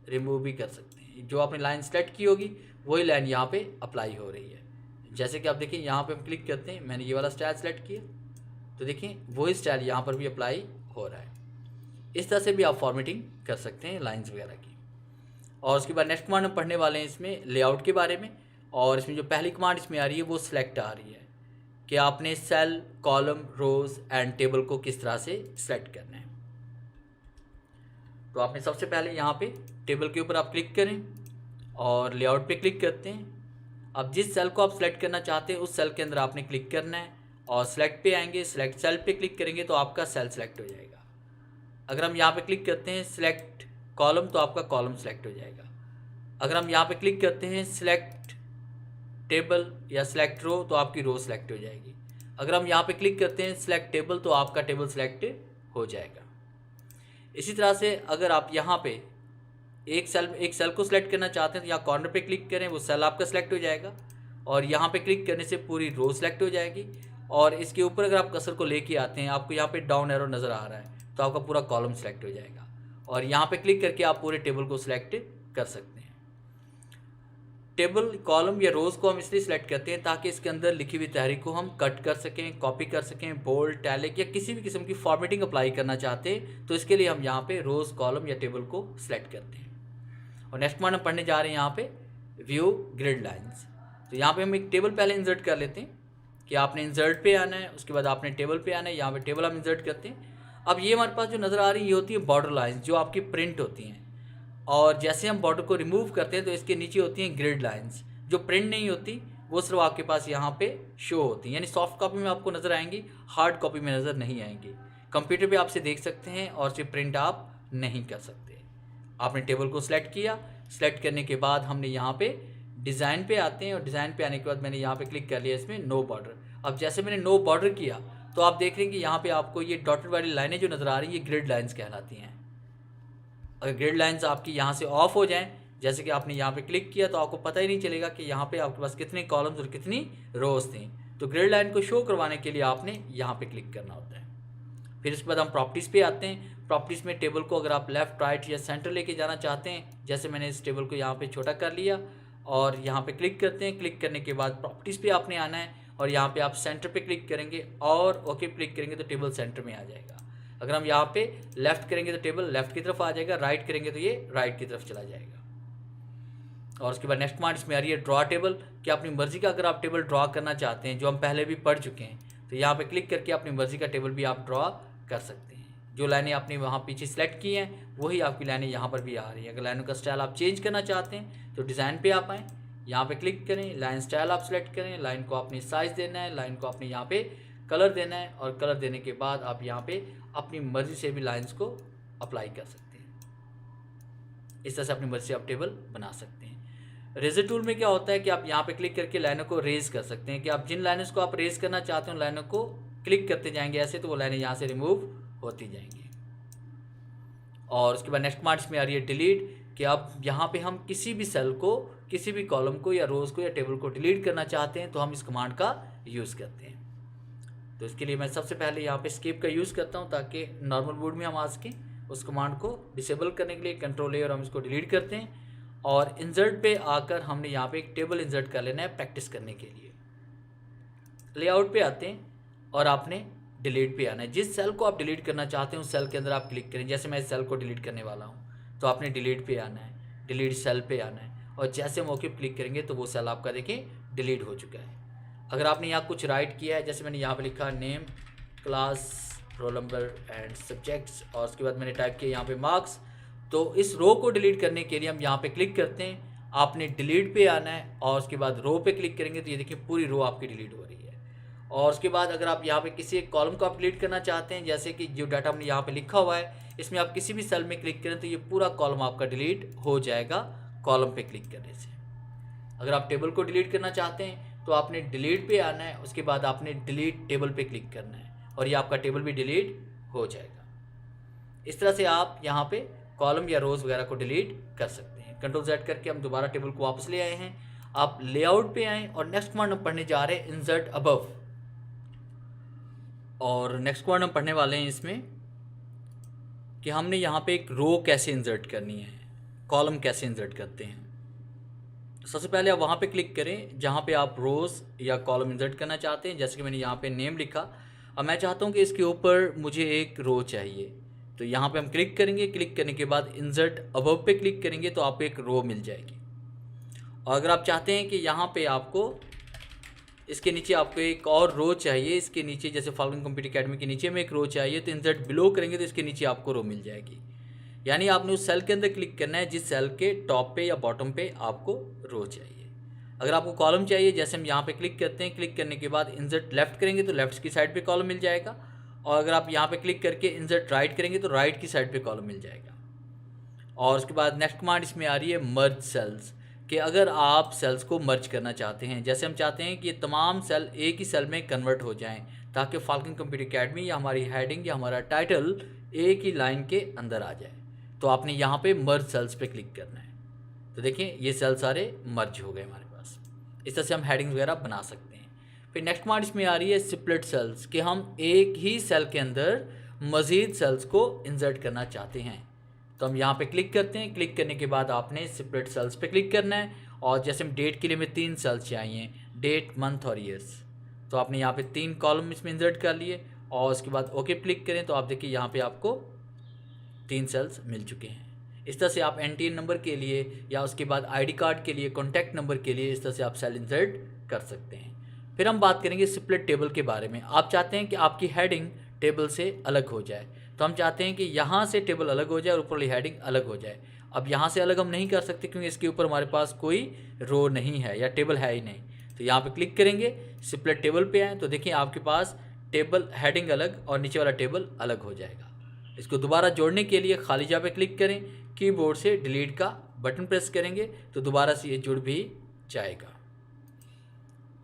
रिमूव भी कर सकते हैं। जो आपने लाइन सेलेक्ट की होगी वही लाइन यहाँ पे अप्लाई हो रही है। जैसे कि आप देखिए यहाँ पे हम क्लिक करते हैं, मैंने ये वाला स्टाइल सेलेक्ट किया तो देखिए वही स्टाइल यहाँ पर भी अप्लाई हो रहा है। इस तरह से भी आप फॉर्मेटिंग कर सकते हैं लाइंस वगैरह की। और उसके बाद नेक्स्ट कमांड हम पढ़ने वाले हैं इसमें लेआउट के बारे में। और इसमें जो पहली कमांड इसमें आ रही है वो सिलेक्ट आ रही है कि आपने cell, column, rows and table को किस तरह से सिलेक्ट करना है। तो आपने सबसे पहले यहाँ पे टेबल के ऊपर आप क्लिक करें और लेआउट पे क्लिक करते हैं। अब जिस सेल को आप सिलेक्ट करना चाहते हैं उस सेल के अंदर आपने क्लिक करना है और सिलेक्ट पे आएंगे, सिलेक्ट सेल पे क्लिक करेंगे तो आपका सेल सिलेक्ट हो जाएगा। अगर हम यहाँ पे क्लिक करते हैं सिलेक्ट कॉलम तो आपका कॉलम सिलेक्ट हो जाएगा। अगर हम यहाँ पे क्लिक करते हैं सिलेक्ट टेबल या सिलेक्ट रो तो आपकी रो सिलेक्ट हो जाएगी। अगर हम यहाँ पे क्लिक करते हैं सिलेक्ट टेबल तो आपका टेबल सिलेक्ट हो जाएगा। इसी तरह से अगर आप यहाँ पे एक सेल को सिलेक्ट करना चाहते हैं तो यहाँ कॉर्नर पे क्लिक करें, वो सेल आपका सिलेक्ट हो जाएगा और यहाँ पे क्लिक करने से पूरी रो सिलेक्ट हो जाएगी। और इसके ऊपर अगर आप कर्सर को लेके आते हैं, आपको यहाँ पे डाउन एरो नज़र आ रहा है तो आपका पूरा कॉलम सिलेक्ट हो जाएगा और यहाँ पे क्लिक करके आप पूरे टेबल को सिलेक्ट कर सकते हैं। टेबल, कॉलम या रोज़ को हम इसलिए सिलेक्ट करते हैं ताकि इसके अंदर लिखी हुई तहरीर को हम कट कर सकें, कॉपी कर सकें, बोल्ड, टैलिक या किसी भी किस्म की फॉर्मेटिंग अप्लाई करना चाहते हैं तो इसके लिए हम यहाँ पे रोज़, कॉलम या टेबल को सिलेक्ट करते हैं। और नेक्स्ट कमांड हम पढ़ने जा रहे हैं यहाँ पे व्यू ग्रिड लाइंस। तो यहाँ पे हम एक टेबल पहले इंसर्ट कर लेते हैं कि आपने इंसर्ट पे आना है, उसके बाद आपने टेबल पे आना है। यहाँ पे टेबल हम इंसर्ट करते हैं। अब ये हमारे पास जो नज़र आ रही है ये होती है बॉर्डर लाइंस जो आपकी प्रिंट होती हैं। और जैसे हम बॉर्डर को रिमूव करते हैं तो इसके नीचे होती हैं ग्रिड लाइंस जो प्रिंट नहीं होती, वो सिर्फ आपके पास यहाँ पे शो होती हैं। यानी सॉफ्ट कॉपी में आपको नज़र आएंगी, हार्ड कॉपी में नज़र नहीं आएंगी। कंप्यूटर पे आपसे देख सकते हैं और सिर्फ प्रिंट आप नहीं कर सकते। आपने टेबल को सिलेक्ट किया, सिलेक्ट करने के बाद हमने यहाँ पे डिज़ाइन पे आते हैं और डिज़ाइन पे आने के बाद मैंने यहाँ पे क्लिक कर लिया इसमें नो बॉर्डर। अब जैसे मैंने नो बॉर्डर किया तो आप देख रहे हैं कि यहाँ पे आपको ये डॉटेड वाली लाइनें जो नज़र आ रही हैं ये ग्रिड लाइंस कहलाती हैं। अगर ग्रिड लाइंस आपकी यहाँ से ऑफ हो जाएं, जैसे कि आपने यहाँ पे क्लिक किया तो आपको पता ही नहीं चलेगा कि यहाँ पे आपके पास कितने कॉलम्स और कितनी रोज थी। तो ग्रिड लाइन को शो करवाने के लिए आपने यहाँ पे क्लिक करना होता है। फिर इसके बाद हम प्रॉपर्टीज़ पे आते हैं। प्रॉपर्टीज़ में टेबल को अगर आप लेफ़्ट, राइट या सेंटर लेके जाना चाहते हैं, जैसे मैंने इस टेबल को यहाँ पे छोटा कर लिया और यहाँ पे क्लिक करते हैं। क्लिक करने के बाद प्रॉपर्टीज़ पे आपने आना है और यहाँ पे आप सेंटर पे क्लिक करेंगे और ओके क्लिक करेंगे तो टेबल सेंटर में आ जाएगा। अगर हम यहाँ पे लेफ़्ट करेंगे तो टेबल लेफ़्ट की तरफ आ जाएगा, राइट करेंगे तो ये राइट की तरफ चला जाएगा। और उसके बाद नेक्स्ट कमांड इसमें आ रही है ड्रॉ टेबल कि अपनी मर्ज़ी का अगर आप टेबल ड्रॉ करना चाहते हैं जो हम पहले भी पढ़ चुके हैं तो यहाँ पे क्लिक करके अपनी मर्ज़ी का टेबल भी आप ड्रॉ कर सकते हैं। जो लाइनें आपने वहाँ पीछे सेलेक्ट की हैं वही आपकी लाइनें यहाँ पर भी आ रही हैं। अगर लाइनों का स्टाइल आप चेंज करना चाहते हैं तो डिज़ाइन पे आप आएँ, यहाँ पे क्लिक करें, लाइन स्टाइल आप सेलेक्ट करें, लाइन को अपनी साइज़ देना है, लाइन को अपने यहाँ पे कलर देना है और कलर देने के बाद आप यहाँ पे अपनी मर्ज़ी से भी लाइन्स को अप्लाई कर सकते हैं। इस तरह से अपनी मर्ज़ी से आप टेबल बना सकते हैं। रेजर टूल में क्या होता है कि आप यहाँ पे क्लिक करके लाइनों को रेज कर सकते हैं कि आप जिन लाइनों को आप रेज करना चाहते हो लाइनों को क्लिक करते जाएंगे ऐसे तो वो लाइनें यहाँ से रिमूव होती जाएंगी। और उसके बाद नेक्स्ट कमांड में आ रही है डिलीट कि आप यहाँ पे हम किसी भी सेल को, किसी भी कॉलम को या रोज़ को या टेबल को डिलीट करना चाहते हैं तो हम इस कमांड का यूज़ करते हैं। तो इसके लिए मैं सबसे पहले यहाँ पे स्किप का यूज़ करता हूँ ताकि नॉर्मल मोड में हम आ सकें। उस कमांड को डिसेबल करने के लिए कंट्रोल A और हम इसको डिलीट करते हैं और इंसर्ट पे आकर हमने यहाँ पे एक टेबल इंसर्ट कर लेना है प्रैक्टिस करने के लिए। लेआउट पे आते हैं और आपने डिलीट पे आना है। जिस सेल को आप डिलीट करना चाहते हैं उस सेल के अंदर आप क्लिक करें। जैसे मैं इस सेल को डिलीट करने वाला हूँ तो आपने डिलीट पे आना है, डिलीट सेल पे आना है और जैसे हम ओके क्लिक करेंगे तो वो सेल आपका देखिए डिलीट हो चुका है। अगर आपने यहाँ कुछ राइट किया है, जैसे मैंने यहाँ पे लिखा name, class, roll number and subjects और उसके बाद मैंने टाइप किया यहाँ पे मार्क्स, तो इस रो को डिलीट करने के लिए हम यहाँ पे क्लिक करते हैं। आपने डिलीट पे आना है और उसके बाद रो पे क्लिक करेंगे तो ये देखिए पूरी रो आपकी डिलीट हो रही है। और उसके बाद अगर आप यहाँ पे किसी एक कॉलम को आप डिलीट करना चाहते हैं, जैसे कि जो डाटा हमने यहाँ पे लिखा हुआ है इसमें आप किसी भी सेल में क्लिक करें तो ये पूरा कॉलम आपका डिलीट हो जाएगा कॉलम पे क्लिक करने से। अगर आप टेबल को डिलीट करना चाहते हैं तो आपने डिलीट पे आना है, उसके बाद आपने डिलीट टेबल पे क्लिक करना है और ये आपका टेबल भी डिलीट हो जाएगा। इस तरह से आप यहाँ पे कॉलम या रोज़ वगैरह को डिलीट कर सकते हैं। कंट्रोल Z करके हम दोबारा टेबल को वापस ले आए हैं। आप लेआउट पे आएँ और नेक्स्ट कमांड हम पढ़ने जा रहे हैं इंसर्ट अबव। और नेक्स्ट कमांड हम पढ़ने वाले हैं इसमें कि हमने यहाँ पे एक रो कैसे इंसर्ट करनी है। कॉलम कैसे इंसर्ट करते हैं। तो सबसे पहले आप वहाँ पे क्लिक करें जहाँ पे आप रोज़ या कॉलम इंसर्ट करना चाहते हैं। जैसे कि मैंने यहाँ पे नेम लिखा, अब मैं चाहता हूँ कि इसके ऊपर मुझे एक रो चाहिए, तो यहाँ पे हम क्लिक करेंगे। क्लिक करने के बाद इंसर्ट अबव पे क्लिक करेंगे तो आपको एक रो मिल जाएगी। और अगर आप चाहते हैं कि यहाँ पे आपको इसके नीचे आपको एक और रो चाहिए, इसके नीचे जैसे फाल्कन कंप्यूटर एकेडमी के नीचे में एक रो चाहिए, तो इंसर्ट बिलो करेंगे तो इसके नीचे आपको रो मिल जाएगी। यानी आपने उस सेल के अंदर क्लिक करना है जिस सेल के टॉप पे या बॉटम पे आपको रो चाहिए। अगर आपको कॉलम चाहिए, जैसे हम यहाँ पे क्लिक करते हैं, क्लिक करने के बाद इंसर्ट लेफ्ट करेंगे तो लेफ्ट की साइड पे कॉलम मिल जाएगा। और अगर आप यहाँ पे क्लिक करके इंसर्ट राइट करेंगे तो राइट की साइड पे कॉलम मिल जाएगा। और उसके बाद नेक्स्ट कमांड इसमें आ रही है मर्ज सेल्स, कि अगर आप सेल्स को मर्ज करना चाहते हैं, जैसे हम चाहते हैं कि ये तमाम सेल एक ही सेल में कन्वर्ट हो जाएं ताकि फाल्कन कंप्यूटर एकेडमी या हमारी हेडिंग या हमारा टाइटल एक ही लाइन के अंदर आ जाए, तो आपने यहाँ पे मर्ज सेल्स पे क्लिक करना है। तो देखिए ये सेल सारे मर्ज हो गए हमारे पास। इस तरह से हम हेडिंग वगैरह बना सकते हैं। फिर नेक्स्ट कमांड इसमें आ रही है स्प्लिट सेल्स, कि हम एक ही सेल के अंदर मज़ीद सेल्स को इंसर्ट करना चाहते हैं। तो हम यहाँ पे क्लिक करते हैं। क्लिक करने के बाद आपने स्प्लिट सेल्स पे क्लिक करना है। और जैसे हम डेट के लिए हमें 3 सेल्स चाहिए, डेट, मंथ और ईयर्स, तो आपने यहाँ पे 3 कॉलम इसमें इंसर्ट कर लिए और उसके बाद ओके क्लिक करें तो आप देखिए यहाँ पे आपको 3 सेल्स मिल चुके हैं। इस तरह से आप एनटीएन नंबर के लिए या उसके बाद आईडी कार्ड के लिए, कॉन्टैक्ट नंबर के लिए इस तरह से आप सेल इंसर्ट कर सकते हैं। फिर हम बात करेंगे स्प्लिट टेबल के बारे में। आप चाहते हैं कि आपकी हेडिंग टेबल से अलग हो जाए, तो हम चाहते हैं कि यहाँ से टेबल अलग हो जाए और ऊपर वाली हेडिंग अलग हो जाए। अब यहाँ से अलग हम नहीं कर सकते क्योंकि इसके ऊपर हमारे पास कोई रो नहीं है या टेबल है ही नहीं। तो यहाँ पे क्लिक करेंगे, स्प्लिट टेबल पे आए तो देखिए आपके पास टेबल हेडिंग अलग और नीचे वाला टेबल अलग हो जाएगा। इसको दोबारा जोड़ने के लिए खाली जगह पे क्लिक करें, कीबोर्ड से डिलीट का बटन प्रेस करेंगे तो दोबारा से ये जुड़ भी जाएगा।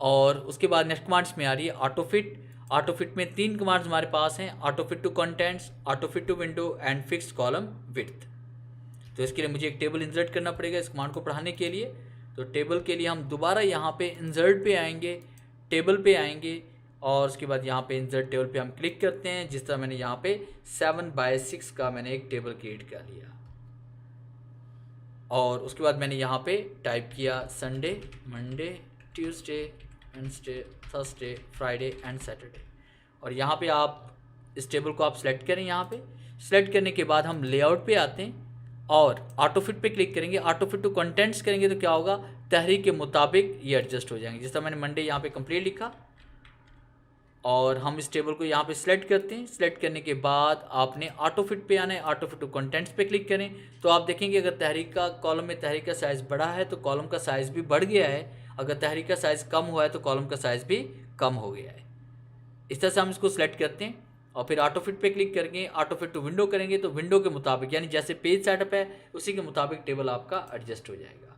और उसके बाद नेक्स्ट कमांड्स में आ रही है ऑटोफिट। ऑटोफिट में 3 कमांड्स हमारे पास हैं, autofit to contents, autofit to window and fixed column width. तो इसके लिए मुझे एक टेबल इंसर्ट करना पड़ेगा इस कमांड को पढ़ाने के लिए। तो टेबल के लिए हम दोबारा यहाँ पे इंसर्ट पे आएंगे, टेबल पे आएंगे और उसके बाद यहाँ पे इंसर्ट टेबल पे हम क्लिक करते हैं। जिस तरह मैंने यहाँ पे 7/6 का मैंने एक टेबल क्रिएट कर लिया और उसके बाद मैंने यहाँ पे टाइप किया Sunday, Monday, Tuesday, Wednesday, Thursday, Friday and Saturday. और यहाँ पे आप इस टेबल को आप सेलेक्ट करें। यहाँ पे सेलेक्ट करने के बाद हम लेआउट पे आते हैं और ऑटोफिट पे क्लिक करेंगे। ऑटोफिट टू कंटेंट्स करेंगे तो क्या होगा, तहरीक के मुताबिक ये एडजस्ट हो जाएंगे। जिस तरह मैंने मंडे यहाँ पे कंप्लीट लिखा और हम इस टेबल को यहाँ पे सिलेक्ट करते हैं। सिलेक्ट करने के बाद आपने ऑटोफिट पे आना है, ऑटोफिट टू कंटेंट्स पे क्लिक करें तो आप देखेंगे अगर तहरीक का कॉलम में तहरीक का साइज़ बढ़ा है तो कॉलम का साइज़ भी बढ़ गया है, अगर तहरीक का साइज़ कम हुआ है तो कॉलम का साइज़ भी कम हो गया है। इस तरह से हम इसको सिलेक्ट करते हैं और फिर ऑटोफिट पे क्लिक करेंगे। ऑटोफिट टू विंडो करेंगे तो विंडो के मुताबिक यानी जैसे पेज सेटअप है उसी के मुताबिक टेबल आपका एडजस्ट हो जाएगा।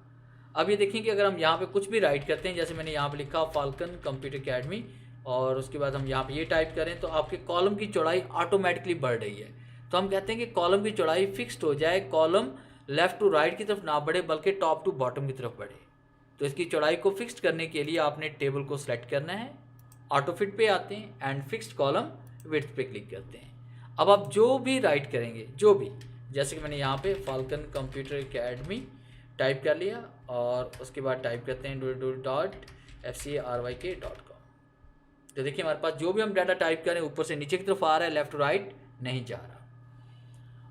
अब ये देखेंगे अगर हम यहाँ पे कुछ भी राइट करते हैं, जैसे मैंने यहाँ पे लिखा फाल्कन कंप्यूटर एकेडमी और उसके बाद हम यहाँ पे ये टाइप करें तो आपके कॉलम की चौड़ाई ऑटोमेटिकली बढ़ रही है। तो हम कहते हैं कि कॉलम की चौड़ाई फिक्स्ड हो जाए, कॉलम लेफ़्ट टू राइट की तरफ ना बढ़े बल्कि टॉप टू बॉटम की तरफ बढ़े। तो इसकी चौड़ाई को फिक्स्ड करने के लिए आपने टेबल को सिलेक्ट करना है, ऑटोफिट पे आते हैं एंड फिक्स्ड कॉलम विड्थ पे क्लिक करते हैं। अब आप जो भी राइट करेंगे, जो भी, जैसे कि मैंने यहाँ पे फाल्कन कंप्यूटर एकेडमी टाइप कर लिया और उसके बाद टाइप करते हैं www.fcaryk.com। तो देखिए हमारे पास जो भी हम डाटा टाइप करें ऊपर से नीचे की तरफ आ रहा है, लेफ्ट टू राइट नहीं जा रहा।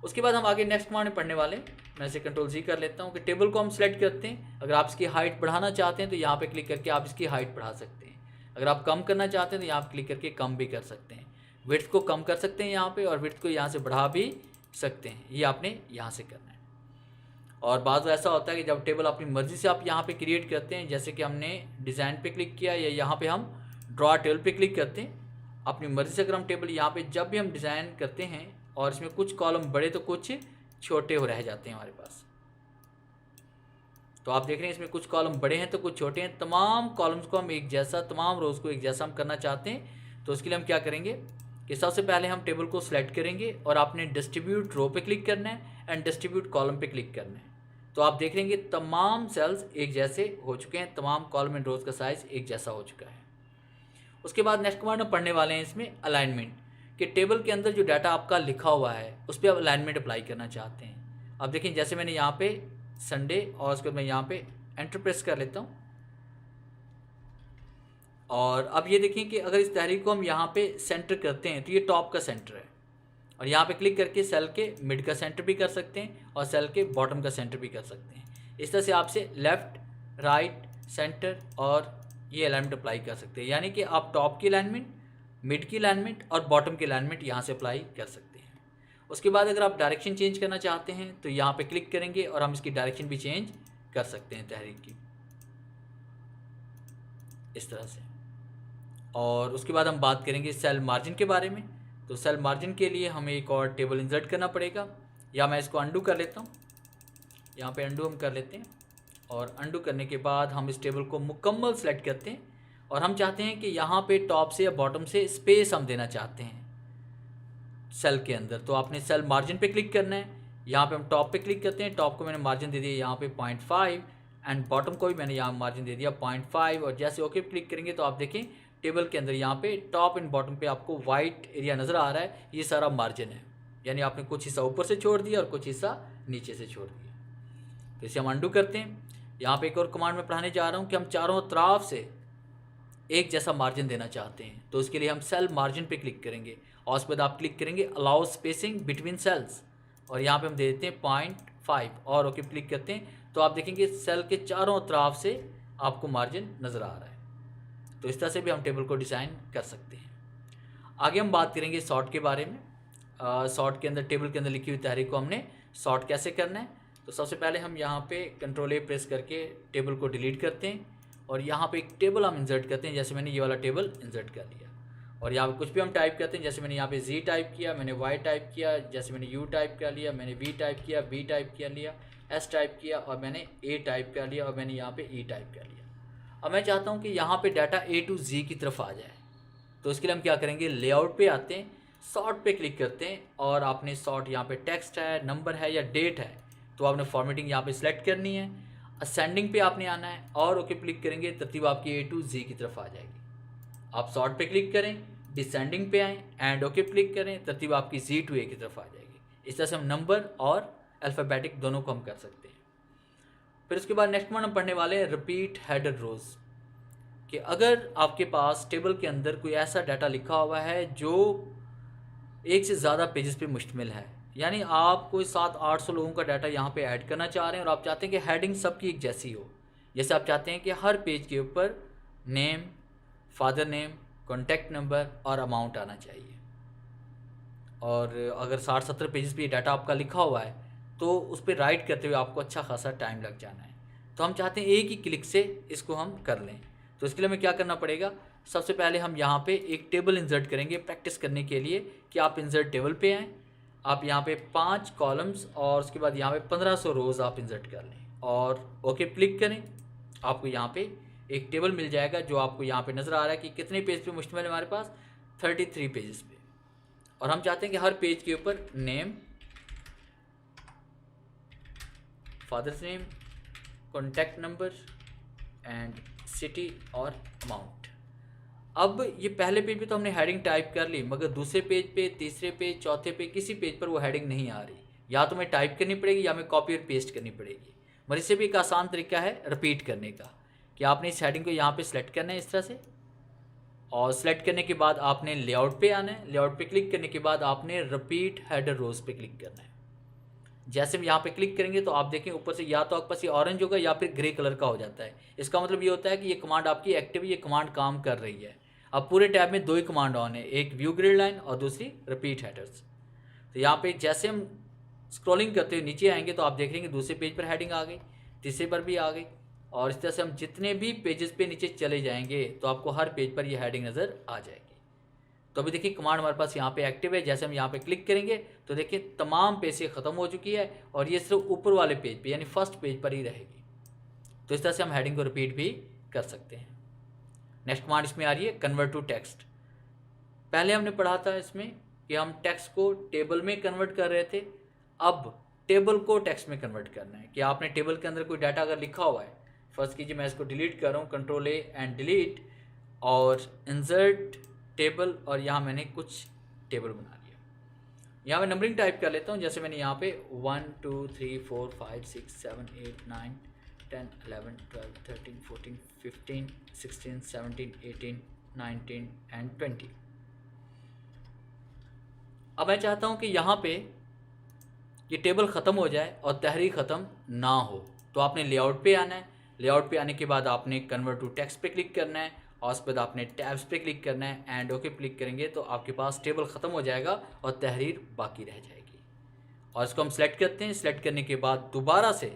उसके बाद हम आगे नेक्स्ट कमांड में पढ़ने वाले हैं। मैं इसे कंट्रोल-Z कर लेता हूँ कि टेबल को हम सेलेक्ट करते हैं। अगर आप इसकी हाइट बढ़ाना चाहते हैं तो यहाँ पे क्लिक करके आप इसकी हाइट बढ़ा सकते हैं। अगर आप कम करना चाहते हैं तो यहाँ पे क्लिक करके कम भी कर सकते हैं। विड्थ को कम कर सकते हैं यहाँ पे और विड्थ को यहाँ से बढ़ा भी सकते हैं। ये आपने यहाँ से करना है। और बाज़ ऐसा होता है कि जब टेबल अपनी मर्ज़ी से आप यहाँ पे क्रिएट करते हैं, जैसे कि हमने डिज़ाइन पे क्लिक किया या यहाँ पे हम ड्रॉ टेबल पे क्लिक करते हैं, अपनी मर्ज़ी से अगर हम टेबल यहाँ पे जब भी हम डिज़ाइन करते हैं और इसमें कुछ कॉलम बड़े तो कुछ छोटे हो रह जाते हैं हमारे पास। तो आप देख रहे हैं इसमें कुछ कॉलम बड़े हैं तो कुछ छोटे हैं। तमाम कॉलम्स को हम एक जैसा, तमाम रोज़ को एक जैसा हम करना चाहते हैं। तो उसके लिए हम क्या करेंगे कि सबसे पहले हम टेबल को सिलेक्ट करेंगे और आपने डिस्ट्रीब्यूट रो पे क्लिक करना है एंड डिस्ट्रीब्यूट कॉलम पे क्लिक करना है। तो आप देख लेंगे तमाम सेल्स एक जैसे हो चुके हैं, तमाम कॉलम एंड रोज़ का साइज़ एक जैसा हो चुका है। उसके बाद नेक्स्ट कमांड हम पढ़ने वाले हैं इसमें अलाइनमेंट, कि टेबल के अंदर जो डाटा आपका लिखा हुआ है उस पर आप अलाइनमेंट अप्लाई करना चाहते हैं। अब देखिए जैसे मैंने यहाँ पे संडे और उसके बाद मैं यहाँ पे एंटर प्रेस कर लेता हूँ। और अब ये देखिए कि अगर इस तहरीर को हम यहाँ पे सेंटर करते हैं तो ये टॉप का सेंटर है, और यहाँ पे क्लिक करके सेल के मिड का सेंटर भी कर सकते हैं और सेल के बॉटम का सेंटर भी कर सकते हैं। इस तरह से आपसे लेफ़्ट, राइट, सेंटर और ये अलाइनमेंट अप्लाई कर सकते हैं, यानी कि आप टॉप की अलाइनमेंट, मिड की अलाइनमेंट और बॉटम की अलाइनमेंट यहाँ से अप्लाई कर सकते हैं। उसके बाद अगर आप डायरेक्शन चेंज करना चाहते हैं तो यहाँ पे क्लिक करेंगे और हम इसकी डायरेक्शन भी चेंज कर सकते हैं तहरीर की, इस तरह से। और उसके बाद हम बात करेंगे सेल मार्जिन के बारे में। तो सेल मार्जिन के लिए हमें एक और टेबल इंसर्ट करना पड़ेगा, या मैं इसको अंडू कर लेता हूँ। यहाँ पे अंडू हम कर लेते हैं, और अंडू करने के बाद हम इस टेबल को मुकम्मल सेलेक्ट करते हैं, और हम चाहते हैं कि यहाँ पे टॉप से या बॉटम से स्पेस हम देना चाहते हैं सेल के अंदर। तो आपने सेल मार्जिन पे क्लिक करना है, यहाँ पे हम टॉप पे क्लिक करते हैं। टॉप को मैंने मार्जिन दे दिया यहाँ पे 0.5 एंड बॉटम को भी मैंने यहाँ मार्जिन दे दिया 0.5, और जैसे ओके पे क्लिक करेंगे तो आप देखें टेबल के अंदर यहाँ पे टॉप एंड बॉटम पे आपको वाइट एरिया नज़र आ रहा है, ये सारा मार्जिन है, यानी आपने कुछ हिस्सा ऊपर से छोड़ दिया और कुछ हिस्सा नीचे से छोड़ दिया। तो इसे हम अंडू करते हैं। यहाँ पे एक और कमांड में पढ़ाने जा रहा हूँ कि हम चारों तरफ से एक जैसा मार्जिन देना चाहते हैं, तो उसके लिए हम सेल मार्जिन पे क्लिक करेंगे और उसके बाद आप क्लिक करेंगे अलाउ स्पेसिंग बिटवीन सेल्स, और यहाँ पे हम दे देते हैं 0.5 और ओके क्लिक करते हैं। तो आप देखेंगे सेल के चारों तरफ से आपको मार्जिन नज़र आ रहा है। तो इस तरह से भी हम टेबल को डिज़ाइन कर सकते हैं। आगे हम बात करेंगे सॉर्ट के बारे में। सॉर्ट के अंदर टेबल के अंदर लिखी हुई तहरीर को हमने सॉर्ट कैसे करना है। तो सबसे पहले हम यहाँ पे कंट्रोल ए प्रेस करके टेबल को डिलीट करते हैं, और यहाँ पे एक टेबल हम इंसर्ट करते हैं। जैसे मैंने ये वाला टेबल इंसर्ट कर लिया, और यहाँ पे कुछ भी हम टाइप करते हैं। जैसे मैंने यहाँ पे जी टाइप किया, मैंने वाई टाइप किया, जैसे मैंने यू टाइप कर लिया, मैंने वी टाइप किया, बी टाइप कर लिया, एस टाइप किया, और मैंने ए टाइप कर लिया, और मैंने यहाँ पे ई टाइप कर लिया। अब मैं चाहता हूँ कि यहाँ पे डाटा ए टू जी की तरफ आ जाए, तो इसके लिए हम क्या करेंगे, लेआउट पे आते हैं, सॉर्ट पे क्लिक करते हैं, और आपने सॉर्ट यहाँ पे टेक्स्ट है, नंबर है या डेट है, तो आपने फॉर्मेटिंग यहाँ पे सिलेक्ट करनी है। असेंडिंग पे आपने आना है और ओके क्लिक करेंगे, तरतीब आपकी ए टू जी की तरफ आ जाएगी। आप सॉर्ट पे क्लिक करें, डिसेंडिंग पे आएँ एंड ओके क्लिक करें, तरतीब आपकी जी टू ए की तरफ आ जाएगी। इस तरह से हम नंबर और अल्फ़ाबेटिक दोनों को हम कर सकते हैं। फिर उसके बाद नेक्स्ट वन हम पढ़ने वाले हैं रिपीट हेडर रोज, कि अगर आपके पास टेबल के अंदर कोई ऐसा डाटा लिखा हुआ है जो एक से ज़्यादा पेजेस पे मुश्तमिल है, यानी आप कोई 700-800 लोगों का डाटा यहाँ पे ऐड करना चाह रहे हैं, और आप चाहते हैं कि हेडिंग सबकी एक जैसी हो। जैसे आप चाहते हैं कि हर पेज के ऊपर name, father name, contact number और अमाउंट आना चाहिए, और अगर 60-70 पेजेस पे डाटा आपका लिखा हुआ है तो उस पर राइट करते हुए आपको अच्छा खासा टाइम लग जाना है। तो हम चाहते हैं एक ही क्लिक से इसको हम कर लें। तो इसके लिए हमें क्या करना पड़ेगा, सबसे पहले हम यहाँ पे एक टेबल इंसर्ट करेंगे प्रैक्टिस करने के लिए, कि आप इंसर्ट टेबल पे आएँ, आप यहाँ पे 5 कॉलम्स और उसके बाद यहाँ पे 1500 रोज़ आप इंसर्ट कर लें, और ओके क्लिक करें। आपको यहाँ पे एक टेबल मिल जाएगा जो आपको यहाँ पे नज़र आ रहा है कि कितने पेज पे मुश्तमिल है हमारे पास, 33 पेजेस पे, और हम चाहते हैं कि हर पेज के ऊपर name, father's name, contact number and city और अमाउंट। अब ये पहले पेज पे तो हमने हेडिंग टाइप कर ली, मगर दूसरे पेज पे, तीसरे पेज, चौथे पे, किसी पेज पर वो हेडिंग नहीं आ रही। या तो मैं टाइप करनी पड़ेगी या मैं कॉपी और पेस्ट करनी पड़ेगी। मगर इससे भी एक आसान तरीका है रिपीट करने का, कि आपने इस हेडिंग को यहाँ पे सिलेक्ट करना है इस तरह से, और सिलेक्ट करने के बाद आपने लेआउट पे आना है। लेआउट पे क्लिक करने के बाद आपने रिपीट हेडर रोज पे क्लिक करना है। जैसे हम यहाँ पे क्लिक करेंगे तो आप देखें ऊपर से या तो आपके पास ये ऑरेंज होगा या फिर ग्रे कलर का हो जाता है। इसका मतलब ये होता है कि ये कमांड आपकी एक्टिव, ये कमांड काम कर रही है। अब पूरे टैब में 2 ही कमांड ऑन है, एक व्यू ग्रिड लाइन और दूसरी रिपीट हेडर्स। तो यहाँ पे जैसे हम स्क्रॉलिंग करते हुए नीचे आएंगे तो आप देख लेंगे दूसरे पेज पर हेडिंग आ गई, तीसरे पर भी आ गई, और इस तरह से हम जितने भी पेजेस पे नीचे चले जाएंगे तो आपको हर पेज पर ये हेडिंग नज़र आ जाएगी। तो अभी देखिए कमांड हमारे पास यहाँ पे एक्टिव है। जैसे हम यहाँ पे क्लिक करेंगे तो देखिए तमाम पेज से ख़त्म हो चुकी है, और ये सिर्फ ऊपर वाले पेज पे यानी फर्स्ट पेज पर ही रहेगी। तो इस तरह से हम हेडिंग को रिपीट भी कर सकते हैं। नेक्स्ट कमांड इसमें आ रही है कन्वर्ट टू टेक्स्ट। पहले हमने पढ़ा था इसमें कि हम टेक्स्ट को टेबल में कन्वर्ट कर रहे थे, अब टेबल को टेक्स्ट में कन्वर्ट करना है। कि आपने टेबल के अंदर कोई डाटा अगर लिखा हुआ है, फर्स्ट कीजिए मैं इसको डिलीट कर रहा हूँ, कंट्रोल ए एंड डिलीट, और इंसर्ट टेबल, और यहाँ मैंने कुछ टेबल बना लिया। यहाँ मैं नंबरिंग टाइप कर लेता हूँ, जैसे मैंने यहाँ पे 1 2 3 4 5 6 7 8 9 10 11 12 13 14 15 16 17 18 19 एंड 20। अब मैं चाहता हूँ कि यहाँ पे ये टेबल ख़त्म हो जाए और तहरीर ख़त्म ना हो, तो आपने लेआउट पे आना है। लेआउट पे आने के बाद आपने कन्वर्ट टू टेक्स्ट पे क्लिक करना है और उसके बाद आपने टैब्स पे क्लिक करना है एंड ओके क्लिक करेंगे तो आपके पास टेबल ख़त्म हो जाएगा और तहरीर बाकी रह जाएगी। और इसको हम सेलेक्ट करते हैं। सेलेक्ट करने के बाद दोबारा से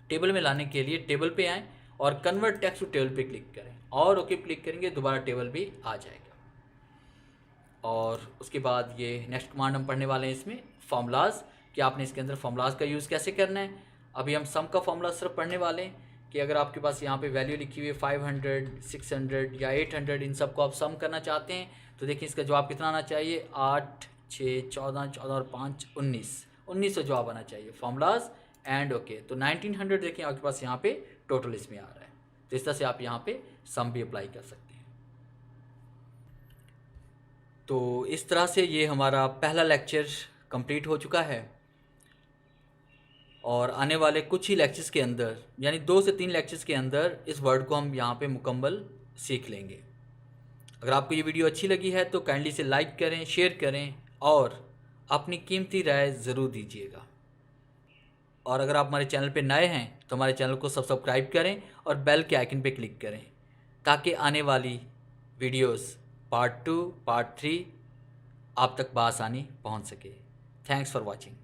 टेबल में लाने के लिए टेबल पे आएँ और कन्वर्ट टेक्स्ट टू टेबल पे क्लिक करें और ओके क्लिक करेंगे, दोबारा टेबल भी आ जाएगा। और उसके बाद ये नेक्स्ट कमांड हम पढ़ने वाले हैं इसमें फार्मूलाज, कि आपने इसके अंदर फार्मूलाज का यूज़ कैसे करना है। अभी हम सम का फार्मूला सिर्फ पढ़ने वाले हैं कि अगर आपके पास यहाँ पे वैल्यू लिखी हुई है 500, 600 या 800, इन सबको आप सम करना चाहते हैं तो देखिए इसका जवाब कितना आना चाहिए, 8 6 14 14 और 5 19 से जवाब आना चाहिए। फार्मूलाज एंड ओके, तो 1900 देखिए आपके पास यहाँ पे टोटल इसमें आ रहा है। तो इस तरह से आप यहाँ पे सम भी अप्लाई कर सकते हैं। तो इस तरह से ये हमारा पहला लेक्चर कंप्लीट हो चुका है और आने वाले कुछ ही लेक्चर्स के अंदर यानी 2 से 3 लेक्चर्स के अंदर इस वर्ड को हम यहाँ पे मुकम्मल सीख लेंगे। अगर आपको ये वीडियो अच्छी लगी है तो काइंडली से लाइक करें, शेयर करें और अपनी कीमती राय ज़रूर दीजिएगा। और अगर आप हमारे चैनल पे नए हैं तो हमारे चैनल को सब्सक्राइब करें और बेल के आइकन पे क्लिक करें ताकि आने वाली वीडियोस पार्ट 2 पार्ट 3 आप तक बआसानी पहुंच सके। Thanks for watching.